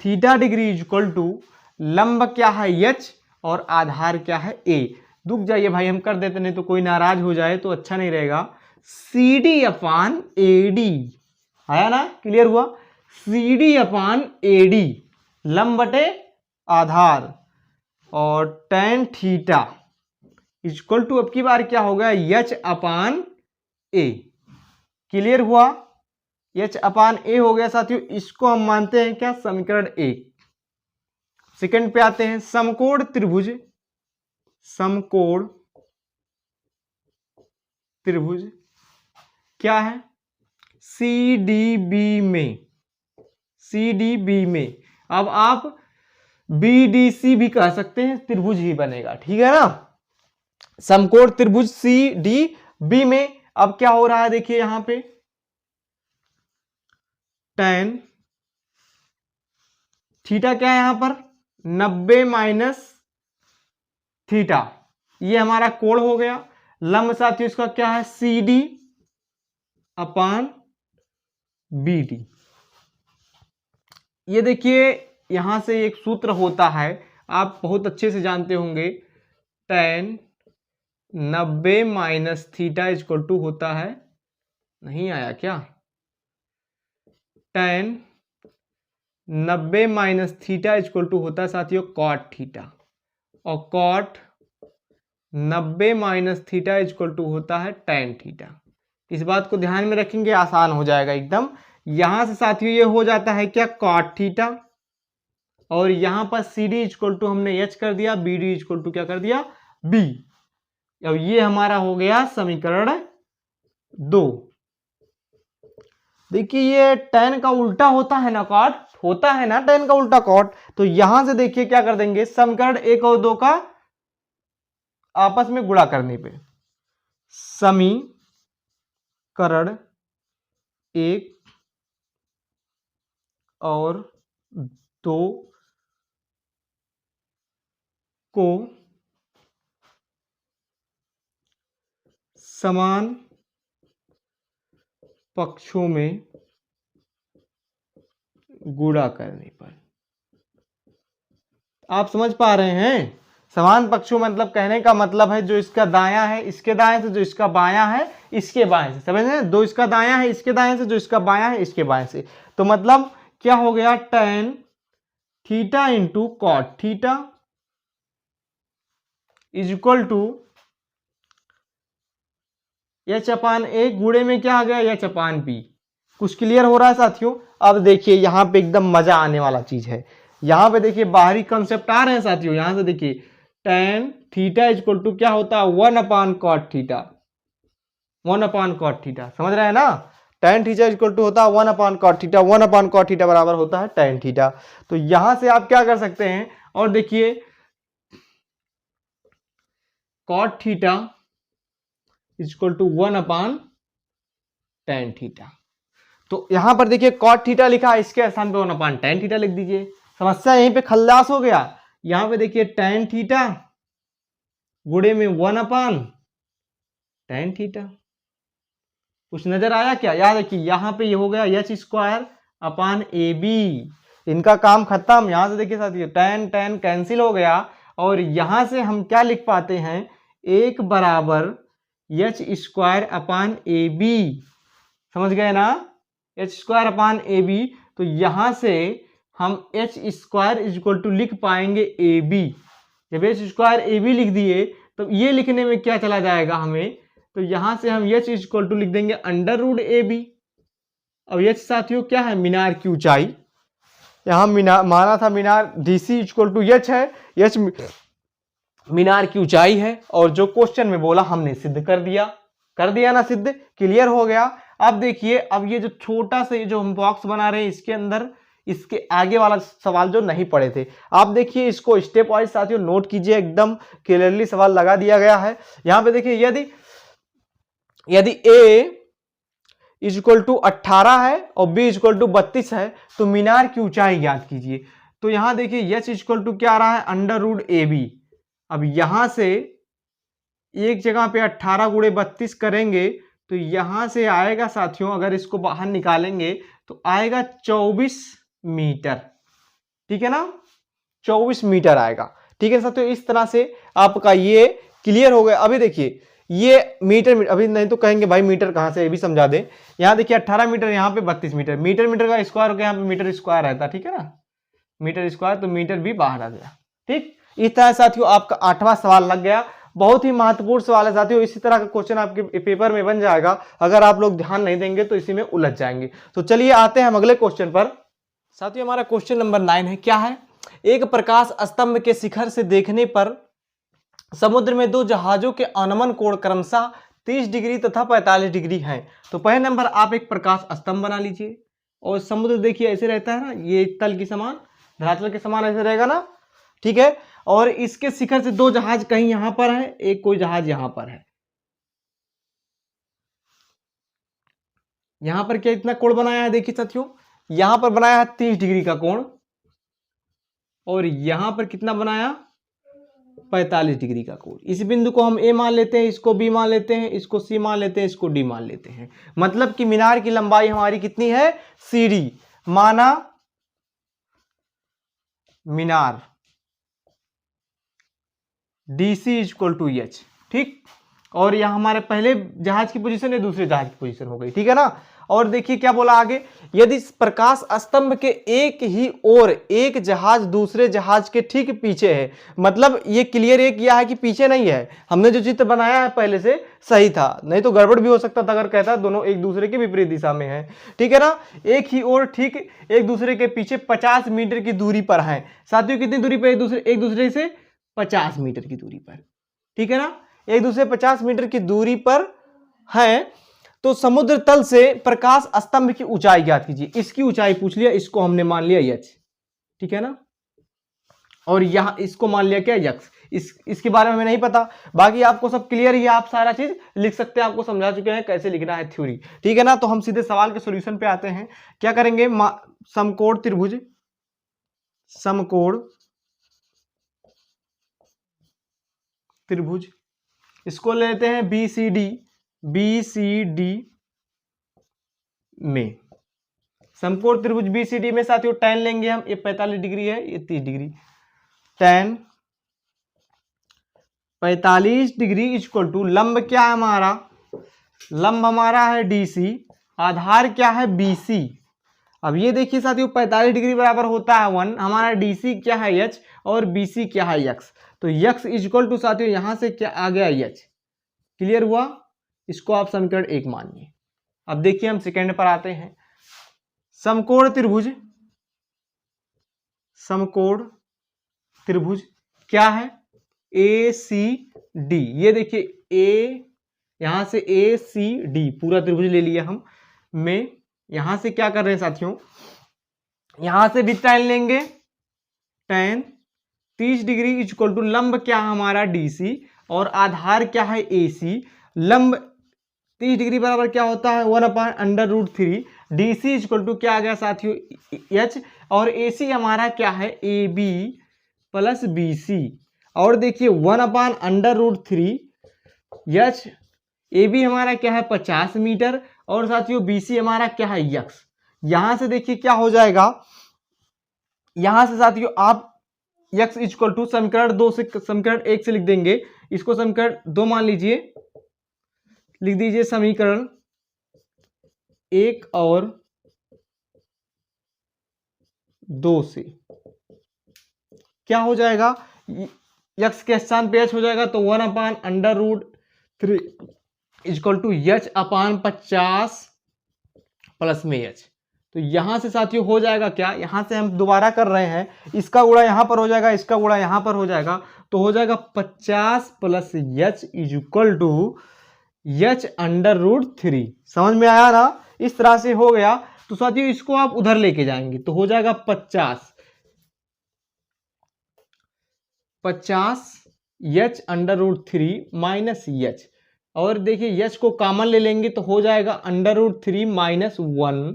theta degree equal to लंब क्या है h और आधार क्या है a। रुक जाइए भाई, हम कर देते, नहीं तो कोई नाराज हो जाए तो अच्छा नहीं रहेगा। CD/AD आया ना, क्लियर हुआ? CD/AD लंब बटे आधार, और tan थीटा इक्वल टू, अब की बार क्या हो गया, h/a। क्लियर हुआ? h/a हो गया साथियों। इसको हम मानते हैं क्या, समीकरण 1। सेकंड पे आते हैं, समकोण त्रिभुज, समकोण त्रिभुज क्या है, CDB में, CDB में। अब आप BDC भी कह सकते हैं, त्रिभुज ही बनेगा, ठीक है ना? समकोण त्रिभुज CDB में अब क्या हो रहा है, देखिए यहां पे tan थीटा क्या है यहां पर, 90 माइनस थीटा, ये हमारा कोण हो गया। लंब साथियों इसका क्या है, CD, अपान बी डी। ये देखिए यहां से एक सूत्र होता है, आप बहुत अच्छे से जानते होंगे, tan 90 minus theta equal to होता है, नहीं आया क्या, tan 90 minus theta equal to होता है साथियों cot थीटा, और cot 90 minus theta equal to होता है tan थीटा। इस बात को ध्यान में रखेंगे, आसान हो जाएगा एकदम। यहां से साथियों ये हो जाता है क्या, cot थीटा, और यहां पर सी डी इक्वल टू हमने एच कर दिया, बी डी इक्वल टू क्या कर दिया, बी। अब ये हमारा हो गया समीकरण 2। देखिए ये tan का उल्टा होता है ना cot, होता है ना tan का उल्टा cot, तो यहां से देखिए क्या कर देंगे, समीकरण 1 और 2 का आपस में गुणा करने पे, समीकरण 1 और 2 को समान पक्षों में गुणा करने पर। आप समझ पा रहे हैं, समान पक्षों मतलब कहने का मतलब है जो इसका दायां है इसके दाएं से, जो इसका बायां है इसके बाएं से, समझ रहे हैं, दो इसका दायां है इसके दाएं से, जो इसका बायां है इसके बाएं से। तो मतलब क्या हो गया, tan theta into cot theta is equal to H upon A, गुणे में क्या आ गया, एच अपान बी। कुछ क्लियर हो रहा है साथियों। अब देखिए यहां पे एकदम मजा आने वाला चीज है, यहां पे देखिए बाहरी कंसेप्ट आ रहे हैं साथियों। यहां से देखिए tan थीटा इक्वल टू क्या होता है, 1 अपान कॉट थीटा, 1 अपान कॉट थीटा, समझ रहे हैं ना। tan थीटा इक्वल टू होता है 1 अपान कॉट थीटा, 1 अपान कॉट थीटा बराबर होता है tan थीटा। तो यहां से आप क्या कर सकते हैं, और देखिए cot theta equal to 1 upon tan theta. तो यहां पर देखिए कॉट थीटा लिखा है, इसके स्थान पे 1 अपान tan थीटा लिख दीजिए, समस्या यहीं पे खल्लास हो गया। यहां पे देखिए tan थीटा गुणे में 1 अपान tan थीटा। कुछ नजर आया क्या, याद रखिए यहां पे ये हो गया H square upon A B, इनका काम खत्म। यहां से देखिए साथियों tan tan कैंसिल हो गया, और यहां से हम क्या लिख पाते हैं, एक बराबर H square upon A B, समझ गए ना, H square upon A B. तो यहां से हम एच स्क्वायर इक्वल टू लिख पाएंगे ए बी। जब एच स्क्वायर ए बी लिख दिए तो ये लिखने में क्या चला जाएगा हमें, तो यहां से हम एच इक्वल टू लिख देंगे अंडर रूट ए बी। अब एच साथियों क्या है, मीनार की ऊंचाई, यहां मीनार माना था, मीनार डीसी इक्वल टू एच है, एच मीनार की ऊंचाई है, और जो क्वेश्चन में बोला हमने सिद्ध कर दिया ना, सिद्ध, क्लियर हो गया। अब देखिए अब ये जो छोटा सा जो हम बॉक्स बना रहे हैं इसके अंदर, इसके आगे वाला सवाल जो नहीं पढ़े थे, आप देखिए इसको स्टेप वाइज साथियों नोट कीजिए, एकदम क्लियरली सवाल लगा दिया गया है। यहां पे देखिए यदि a इज इक्वल टू 18 है और b इज इक्वल टू 32 है, तो मीनार की ऊंचाई ज्ञात कीजिए। तो यहां देखिए h इज इक्वल टू क्या आ रहा है, अंडर रूट ए बी। अब यहां से एक जगह पे 18 गुणे 32 करेंगे तो यहां से आएगा साथियों, अगर इसको बाहर निकालेंगे तो आएगा 24 मीटर, ठीक है ना, 24 मीटर आएगा, ठीक है साथियों। इस तरह से आपका ये क्लियर हो गया। अभी देखिए ये मीटर, अभी नहीं तो कहेंगे भाई मीटर कहां से, ये भी समझा दें। यहां देखिए 18 मीटर, यहाँ पे 32 मीटर, मीटर का स्क्वायर हो गया, यहाँ पे मीटर स्क्वायर रहता, ठीक है ना, मीटर स्क्वायर, तो मीटर भी बाहर आ गया, ठीक। इस तरह साथियों आपका 8वां सवाल लग गया। बहुत ही महत्वपूर्ण सवाल है साथियों, इसी तरह का क्वेश्चन आपके पेपर में बन जाएगा, अगर आप लोग ध्यान नहीं देंगे तो इसी में उलझ जाएंगे। तो चलिए आते हैं हम अगले क्वेश्चन पर। साथियों हमारा क्वेश्चन नंबर 9 है, क्या है, एक प्रकाश स्तंभ के शिखर से देखने पर समुद्र में दो जहाजों के अनुमान कोण क्रमशः 30 डिग्री तथा 45 डिग्री हैं। तो पहले नंबर आप एक प्रकाश स्तंभ बना लीजिए, और समुद्र देखिए ऐसे रहता है ना, ये तल के समान, धरातल के समान ऐसे रहेगा ना, ठीक है। और इसके शिखर से दो जहाज कहीं यहां पर है, एक कोई जहाज यहां पर है। यहां पर क्या इतना कोण बनाया है, देखिए साथियों, यहां पर बनाया है 30 डिग्री का कोण, और यहां पर कितना बनाया 45 डिग्री का कोण। इस बिंदु को हम ए मान लेते हैं, इसको बी मान लेते हैं, इसको सी मान लेते हैं, इसको डी मान लेते हैं। मतलब कि मीनार की लंबाई हमारी कितनी है, सी डी। माना मीनार D C equal to H, ठीक। और यह हमारे पहले जहाज की पोजीशन है, दूसरे जहाज की पोजीशन हो गई, ठीक है ना। और देखिए क्या बोला आगे, यदि प्रकाश स्तंभ के एक ही ओर एक जहाज दूसरे जहाज के ठीक पीछे है, मतलब ये क्लियर ये किया है कि पीछे नहीं है, हमने जो चित्र बनाया है पहले से सही था, नहीं तो गड़बड़ भी हो सकता था अगर कहता दोनों एक दूसरे के विपरीत दिशा में है, ठीक है ना। एक ही ओर ठीक एक दूसरे के पीछे 50 मीटर की दूरी पर है। साथियों कितनी दूरी पर एक दूसरे से 50 मीटर की दूरी पर, ठीक है ना, एक दूसरे 50 मीटर की दूरी पर है। तो समुद्र तल से प्रकाश स्तंभ की ऊंचाई ज्ञात कीजिए। इसकी ऊंचाई पूछ लिया, इसको हमने मान लिया एच, ठीक है ना। और यहां इसको मान लिया क्या, यक्स। इसके बारे में हमें नहीं पता, बाकी आपको सब क्लियर ही है, आप सारा चीज लिख सकते हैं, आपको समझा चुके हैं कैसे लिखना है थ्योरी, ठीक है ना। तो हम सीधे सवाल के सॉल्यूशन पे आते हैं। क्या करेंगे, समकोण त्रिभुज, समकोण त्रिभुज, इसको लेते हैं बी सी डी में। समकोण त्रिभुज बी सी डी में साथियों tan लेंगे हम, ये 45 डिग्री है, ये 30 degree. tan 45 degree equal to लंब क्या है हमारा, लंब हमारा है DC, आधार क्या है BC। अब ये देखिए साथियों 45 डिग्री बराबर होता है 1, हमारा DC क्या है H और BC क्या है X। तो X इक्वल टू साथियों यहां से क्या आ गया H, क्लियर हुआ। इसको आप समीकरण 1 मानिए। अब देखिए हम सेकंड पर आते हैं। समकोण त्रिभुज, समकोण त्रिभुज क्या है, ACD। ये देखिए A, यहां से ACD पूरा त्रिभुज ले लिया हम में। यहां से क्या कर रहे हैं साथियों, यहां से भी tan लेंगे, tan 30 डिग्री इक्वल टू लंब क्या है हमारा DC और आधार क्या है AC। लंब 30 डिग्री बराबर क्या होता है 1/√3। DC इक्वल टू क्या आ गया साथियों H और AC हमारा क्या है AB प्लस BC। और देखिए 1/√3 H, AB हमारा क्या है 50 मीटर और साथियों BC हमारा क्या है X। यहां से देखिए क्या हो जाएगा, यहां से साथियों आप X इक्वल टू समीकरण 2 से समीकरण 1 से लिख देंगे, इसको समीकरण 2 मान लीजिए, लिख दीजिए समीकरण 1 और 2 से क्या हो जाएगा, X के स्थान पे H हो जाएगा तो 1/√3 इक्वल टू H/50 प्लस में H। तो यहां से साथियों हो जाएगा क्या, यहां से हम दोबारा कर रहे हैं, इसका गुणा यहां पर हो जाएगा, इसका गुणा यहां पर हो जाएगा, तो हो जाएगा 50 plus H equal to H√3। समझ में आया ना, इस तरह से हो गया। तो साथियों इसको आप उधर लेके जाएंगे तो हो जाएगा 50 H√3 माइनस H। और देखिए H को कॉमन ले लेंगे तो हो जाएगा √3 माइनस 1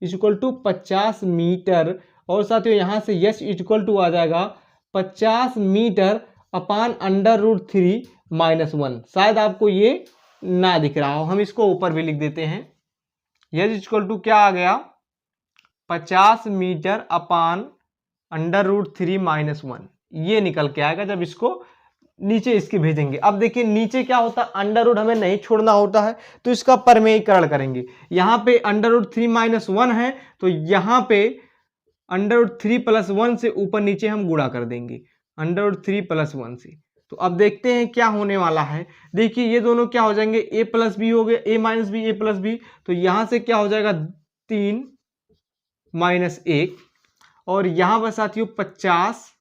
इक्वल टू 50 मीटर। और साथियों यहां से H इक्वल टू आ जाएगा 50 मीटर अपान √3 माइनस 1। शायद आपको ये ना दिख रहा हो, हम इसको ऊपर भी लिख देते हैं। H इक्वल टू क्या आ गया 50 मीटर अपान √3 माइनस 1, ये निकल के आएगा जब इसको नीचे इसके भेजेंगे। अब देखिए नीचे क्या होता है, अंडर हमें नहीं छोड़ना होता है तो इसका परमेयीकरण करेंगे। यहाँ पे √3 माइनस 1 है तो यहाँ पे √3 प्लस 1 से ऊपर नीचे हम गुणा कर देंगे √3 प्लस 1 से। तो अब देखते हैं क्या होने वाला है। देखिए ये दोनों क्या हो जाएंगे, a प्लस बी हो गए, a minus B, a plus B. तो यहां से क्या हो जाएगा 3 माइनस 1 और यहां पर साथियों 50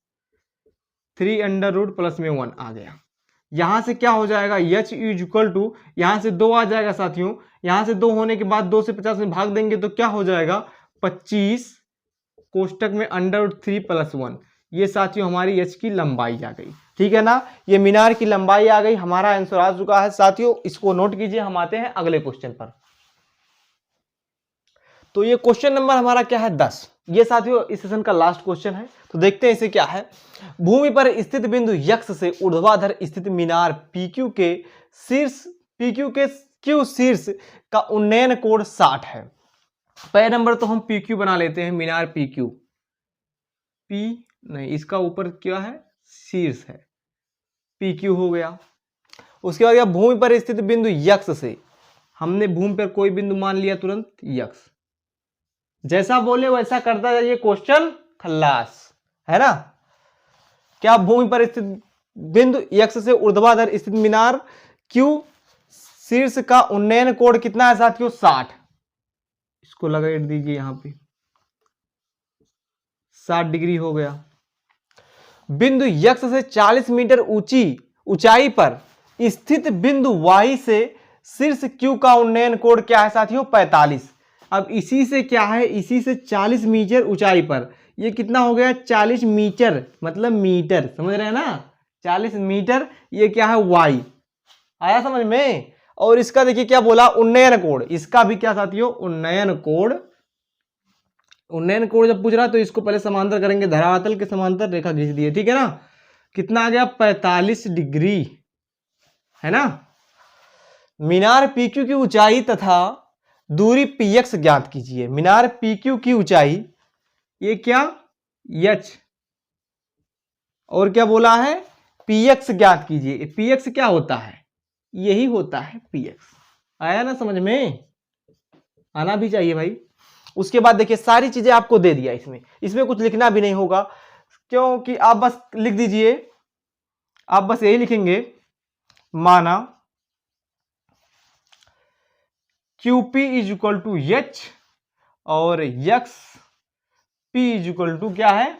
3 प्लस में 1 आ गया। यहां से क्या हो जाएगा H इक्वल टू, यहां से 2 आ जाएगा साथियों, यहां से 2 होने के बाद 2 से 50 में भाग देंगे तो क्या हो जाएगा 25 कोष्टक में √3 प्लस 1। ये साथियों हमारी H की लंबाई आ गई, ठीक है ना, ये मीनार की लंबाई आ गई। हमारा आंसर आ चुका है साथियों, इसको नोट कीजिए। हम आते हैं अगले क्वेश्चन पर। तो ये क्वेश्चन नंबर हमारा क्या है 10। ये साथियों इस सेशन का लास्ट क्वेश्चन है, तो देखते हैं इसे क्या है। भूमि पर स्थित बिंदु यक्ष से ऊर्ध्वाधर स्थित मीनार PQ के Q शीर्ष का उन्नयन कोण 60 है। पहले नंबर तो हम PQ बना लेते हैं, मीनार PQ, P नहीं, इसका ऊपर क्या है, शीर्ष है, PQ हो गया। उसके बाद भूमि पर स्थित बिंदु यक्ष से, हमने भूमि पर कोई बिंदु मान लिया तुरंत यक्ष, जैसा बोले वैसा करता जाइए, क्वेश्चन खल्लास है ना। क्या भूमि पर स्थित बिंदु यक्ष से ऊर्ध्वाधर स्थित मीनार Q शीर्ष का उन्नयन कोण कितना है साथियों, 60। इसको लगा दीजिए यहां पे, 60 डिग्री हो गया। बिंदु यक्ष से 40 मीटर ऊंचाई पर स्थित बिंदु Y से शीर्ष Q का उन्नयन कोण क्या है साथियों, 45। अब इसी से क्या है, इसी से 40 मीटर ऊंचाई पर, ये कितना हो गया, 40 मीटर मतलब मीटर, समझ रहे हैं ना, 40 मीटर, ये क्या है Y, आया समझ में। और इसका देखिए क्या बोला, उन्नयन कोण, इसका भी क्या साथियों, उन्नयन कोण। उन्नयन कोण जब पूछ रहा तो इसको पहले समांतर करेंगे, धरातल के समांतर रेखा खींच दिए, ठीक है ना। कितना आ गया, 45 डिग्री, है ना। मीनार PQ की ऊंचाई तथा दूरी PX ज्ञात कीजिए। मीनार PQ की ऊंचाई, ये क्या, H, और क्या बोला है, PX ज्ञात कीजिए। PX क्या होता है, यही होता है PX। आया ना समझ में, आना भी चाहिए भाई। उसके बाद देखिए सारी चीजें आपको दे दिया, इसमें कुछ लिखना भी नहीं होगा, क्योंकि आप बस लिख दीजिए, आप बस यही लिखेंगे, माना QP is equal to H और XP इज इक्वल टू क्या है,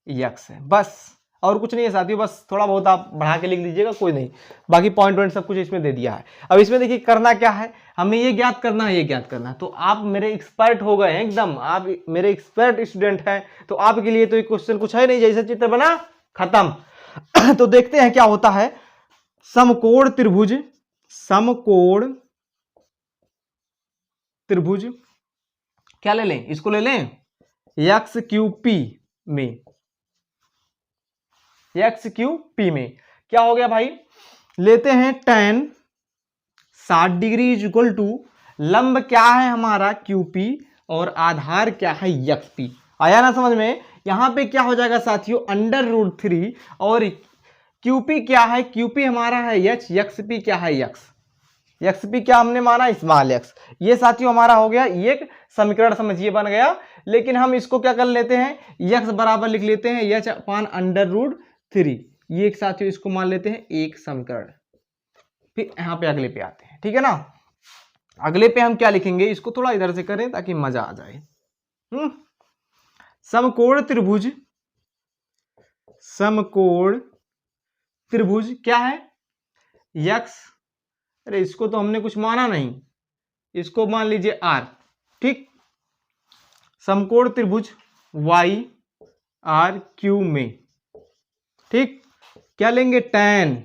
X है, बस और कुछ नहीं है साथियों। बस थोड़ा बहुत आप बढ़ा के लिख लीजिएगा, कोई नहीं, बाकी पॉइंट सब कुछ इसमें दे दिया है। अब इसमें देखिए करना क्या है, हमें ये ज्ञात करना है, ये ज्ञात करना है। तो आप मेरे एक्सपर्ट हो गए हैं एकदम, आप मेरे एक्सपर्ट स्टूडेंट हैं, तो आपके लिए तो ये क्वेश्चन कुछ है नहीं, जैसे चित्र बना खत्म। तो देखते हैं क्या होता है। समकोण त्रिभुज क्या ले लें, इसको ले लें XQP में, XQP में क्या हो गया भाई, लेते हैं tan 60 degree is equal to, लंब क्या है हमारा QP और आधार क्या है XP। आया ना समझ में। यहां पे क्या हो जाएगा साथियों, √3, और QP क्या है, QP हमारा है H, XP क्या है X, XP क्या हमने माना, स्मॉल x। ये साथियों हमारा हो गया एक समीकरण, समझिए बन गया। लेकिन हम इसको क्या कर लेते हैं, x बराबर लिख लेते हैं H अपान √3, ये एक साथियों इसको मान लेते हैं एक समीकरण। फिर यहाँ पे अगले पे आते हैं, ठीक है ना। अगले पे हम क्या लिखेंगे, इसको थोड़ा इधर से करें ताकि मजा आ जाए। समकोण त्रिभुज क्या है, x, अरे इसको तो हमने कुछ माना नहीं, इसको मान लीजिए R, ठीक। समकोण त्रिभुज YRQ में, ठीक। क्या लेंगे, tan,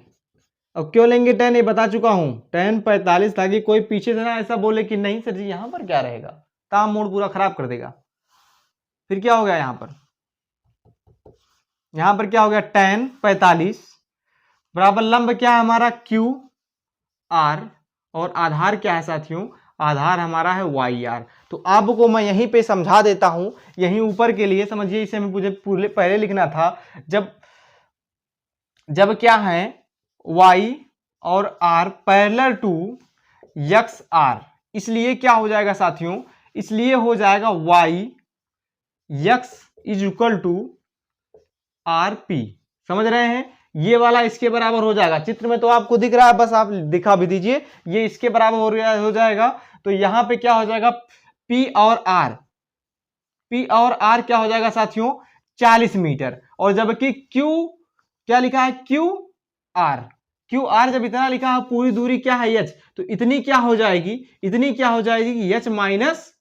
अब क्यों लेंगे tan, ये बता चुका हूं, tan 45, ताकि कोई पीछे से ना ऐसा बोले कि नहीं सर जी यहां पर क्या रहेगा, काम मोड़ पूरा खराब कर देगा। फिर क्या हो गया, यहां पर क्या हो गया, tan 45 बराबर लंब क्या है हमारा QR, और आधार क्या है साथियों, आधार हमारा है YR। तो आपको मैं यहीं पे समझा देता हूं, यहीं ऊपर के लिए समझिए, इसे मुझे पहले लिखना था, जब क्या है Y और R पैरेलल टू XR, इसलिए क्या हो जाएगा साथियों, इसलिए हो जाएगा YX is equal to RP। समझ रहे हैं, ये वाला इसके बराबर हो जाएगा, चित्र में तो आपको दिख रहा है, बस आप दिखा भी दीजिए, ये इसके बराबर हो जाएगा। तो यहां पे क्या हो जाएगा, P और R क्या हो जाएगा साथियों, 40 मीटर, और जबकि Q क्या लिखा है, QR जब इतना लिखा है, पूरी दूरी क्या है H, तो इतनी क्या हो जाएगी, H माइनस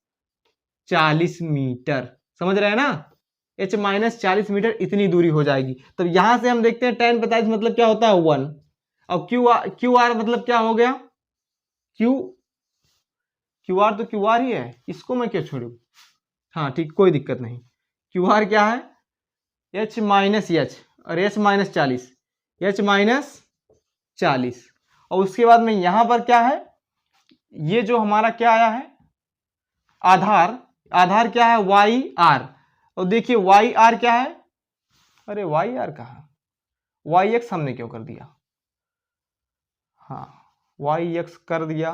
40 मीटर। समझ रहे हैं ना, H माइनस 40 मीटर इतनी दूरी हो जाएगी। तब यहां से हम देखते हैं tan 45 मतलब क्या होता है 1, और QR मतलब क्या हो गया, QR तो QR ही है, इसको मैं क्यों छोड़ू, हाँ ठीक, कोई दिक्कत नहीं। क्यू आर क्या है, एच माइनस एच, और एच माइनस 40, एच माइनस 40। और उसके बाद में यहां पर क्या है, ये जो हमारा क्या आया है आधार, आधार क्या है वाई आर। और देखिए वाई आर क्या है, अरे वाई आर कहा, वाई एक्स हमने क्यों कर दिया, हाँ वाई एक्स कर दिया,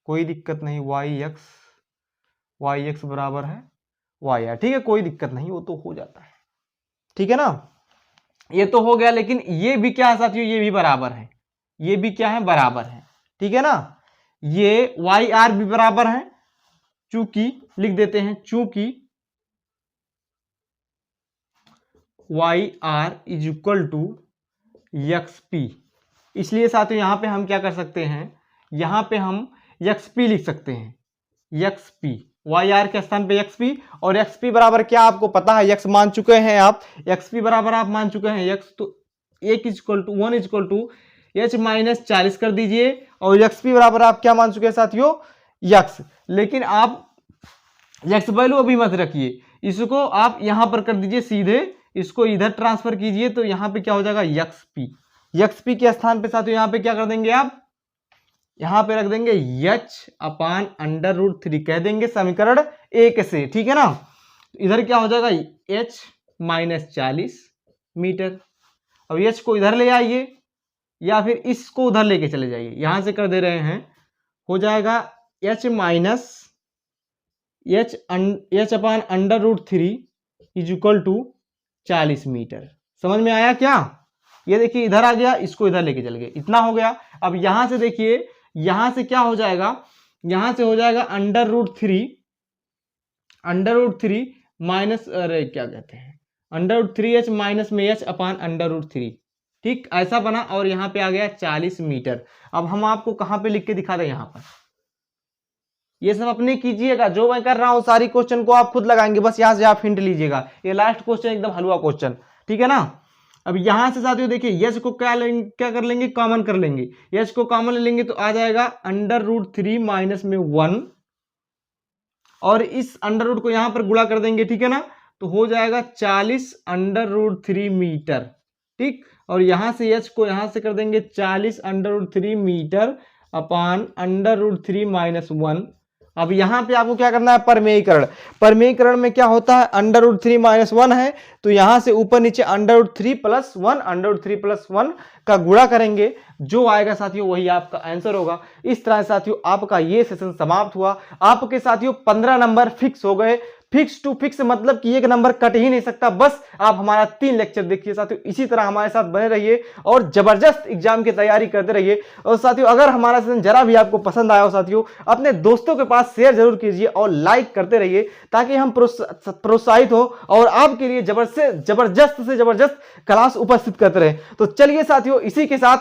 कोई दिक्कत नहीं, वाई एक्स बराबर है वाई आर, ठीक है कोई दिक्कत नहीं, वो तो हो जाता है, ठीक है ना। ये तो हो गया, लेकिन ये भी क्या है साथियों, ये भी बराबर है, ये भी क्या है बराबर है, ठीक है ना। ये वाई आर भी बराबर है, चूंकि लिख देते हैं चूंकि Y R is equal to X P, इसलिए साथियों यहां पे हम क्या कर सकते हैं, यहां पे हम एक्स पी लिख सकते हैं, एक्स पी, वाई आर के स्थान पे एक्स पी। और एक्स पी बराबर क्या आपको पता है, एक्स मान चुके हैं आप, एक्स पी बराबर आप मान चुके हैं एक्स, तो एक is equal to 1 is equal to H minus 40 कर दीजिए, और एक्स पी बराबर आप क्या मान चुके हैं साथियों एक्स। लेकिन आप एक्स वैल्यू अभी मत रखिए, इसको आप यहां पर कर दीजिए सीधे, इसको इधर ट्रांसफर कीजिए, तो यहां पे क्या हो जाएगा एक्स पी, एक्स पी के स्थान पे साथियों यहां पे क्या कर देंगे आप, यहां पे रख देंगे एच अपान अंडर रूट 3 कह देंगे समीकरण 1 से, ठीक है ना। इधर क्या हो जाएगा एच माइनस 40 मीटर। अब एच को इधर ले आइए या फिर इसको उधर लेके चले जाइए, यहां से कर दे रहे हैं, हो जाएगा H minus H upon under root 3 is equal to 40 metre. समझ में आया क्या, ये देखिए इधर आ गया, इसको इधर लेके चल गए, इतना हो गया। अब यहां से देखिए, यहां से क्या हो जाएगा, यहां से हो जाएगा अंडर रूट 3 माइनस, अरे क्या कहते हैं, अंडर रूट 3h माइनस में h अपान अंडर रूट 3, ठीक ऐसा बना। और यहां पे आ गया 40 मीटर। अब हम आपको कहां पे लिख के दिखा दें, यहां पर ये सब अपने कीजिएगा, जो मैं कर रहा हूं सारी क्वेश्चन को आप खुद लगाएंगे, बस यहां से आप हिंट लीजिएगा, ये लास्ट क्वेश्चन एकदम हलवा क्वेश्चन, ठीक है ना। अब यहां से साथियों देखिए एच को क्या कर लेंगे, कॉमन कर लेंगे, एच को कॉमन ले लेंगे तो आ जाएगा अंडर रूट 3 माइनस में 1, और इस अंडर रूट को यहां पर गुणा कर देंगे, ठीक है ना, तो हो जाएगा 40 अंडर रूट 3 मीटर, ठीक। और यहां से एच को यहां से कर देंगे 40 under root 3 metre upon under root 3 minus 1। अब यहां पे आपको क्या करना है, परमेयीकरण, परमेयीकरण में क्या होता है, अंडर रूट 3 माइनस 1 है, तो यहां से ऊपर नीचे under root 3 plus 1, under root 3 plus 1 का गुणा करेंगे, जो आएगा साथियों वही आपका आंसर होगा। इस तरह साथियों आपका ये सेशन समाप्त हुआ, आपके साथियों 15 नंबर फिक्स हो गए। फिक्स टू फिक्स मतलब कि एक नंबर कट ही नहीं सकता, बस आप हमारा 3 लेक्चर देखिए साथियों, इसी तरह हमारे साथ बने रहिए और जबरदस्त एग्जाम की तैयारी करते रहिए। और साथियों अगर हमारा सेशन जरा भी आपको पसंद आया हो साथियों, अपने दोस्तों के पास शेयर जरूर कीजिए और लाइक करते रहिए, ताकि हम प्रोत्साहित हो और आपके लिए जबरदस्त से जबरदस्त क्लास उपस्थित करते रहे। तो चलिए साथियों इसी के साथ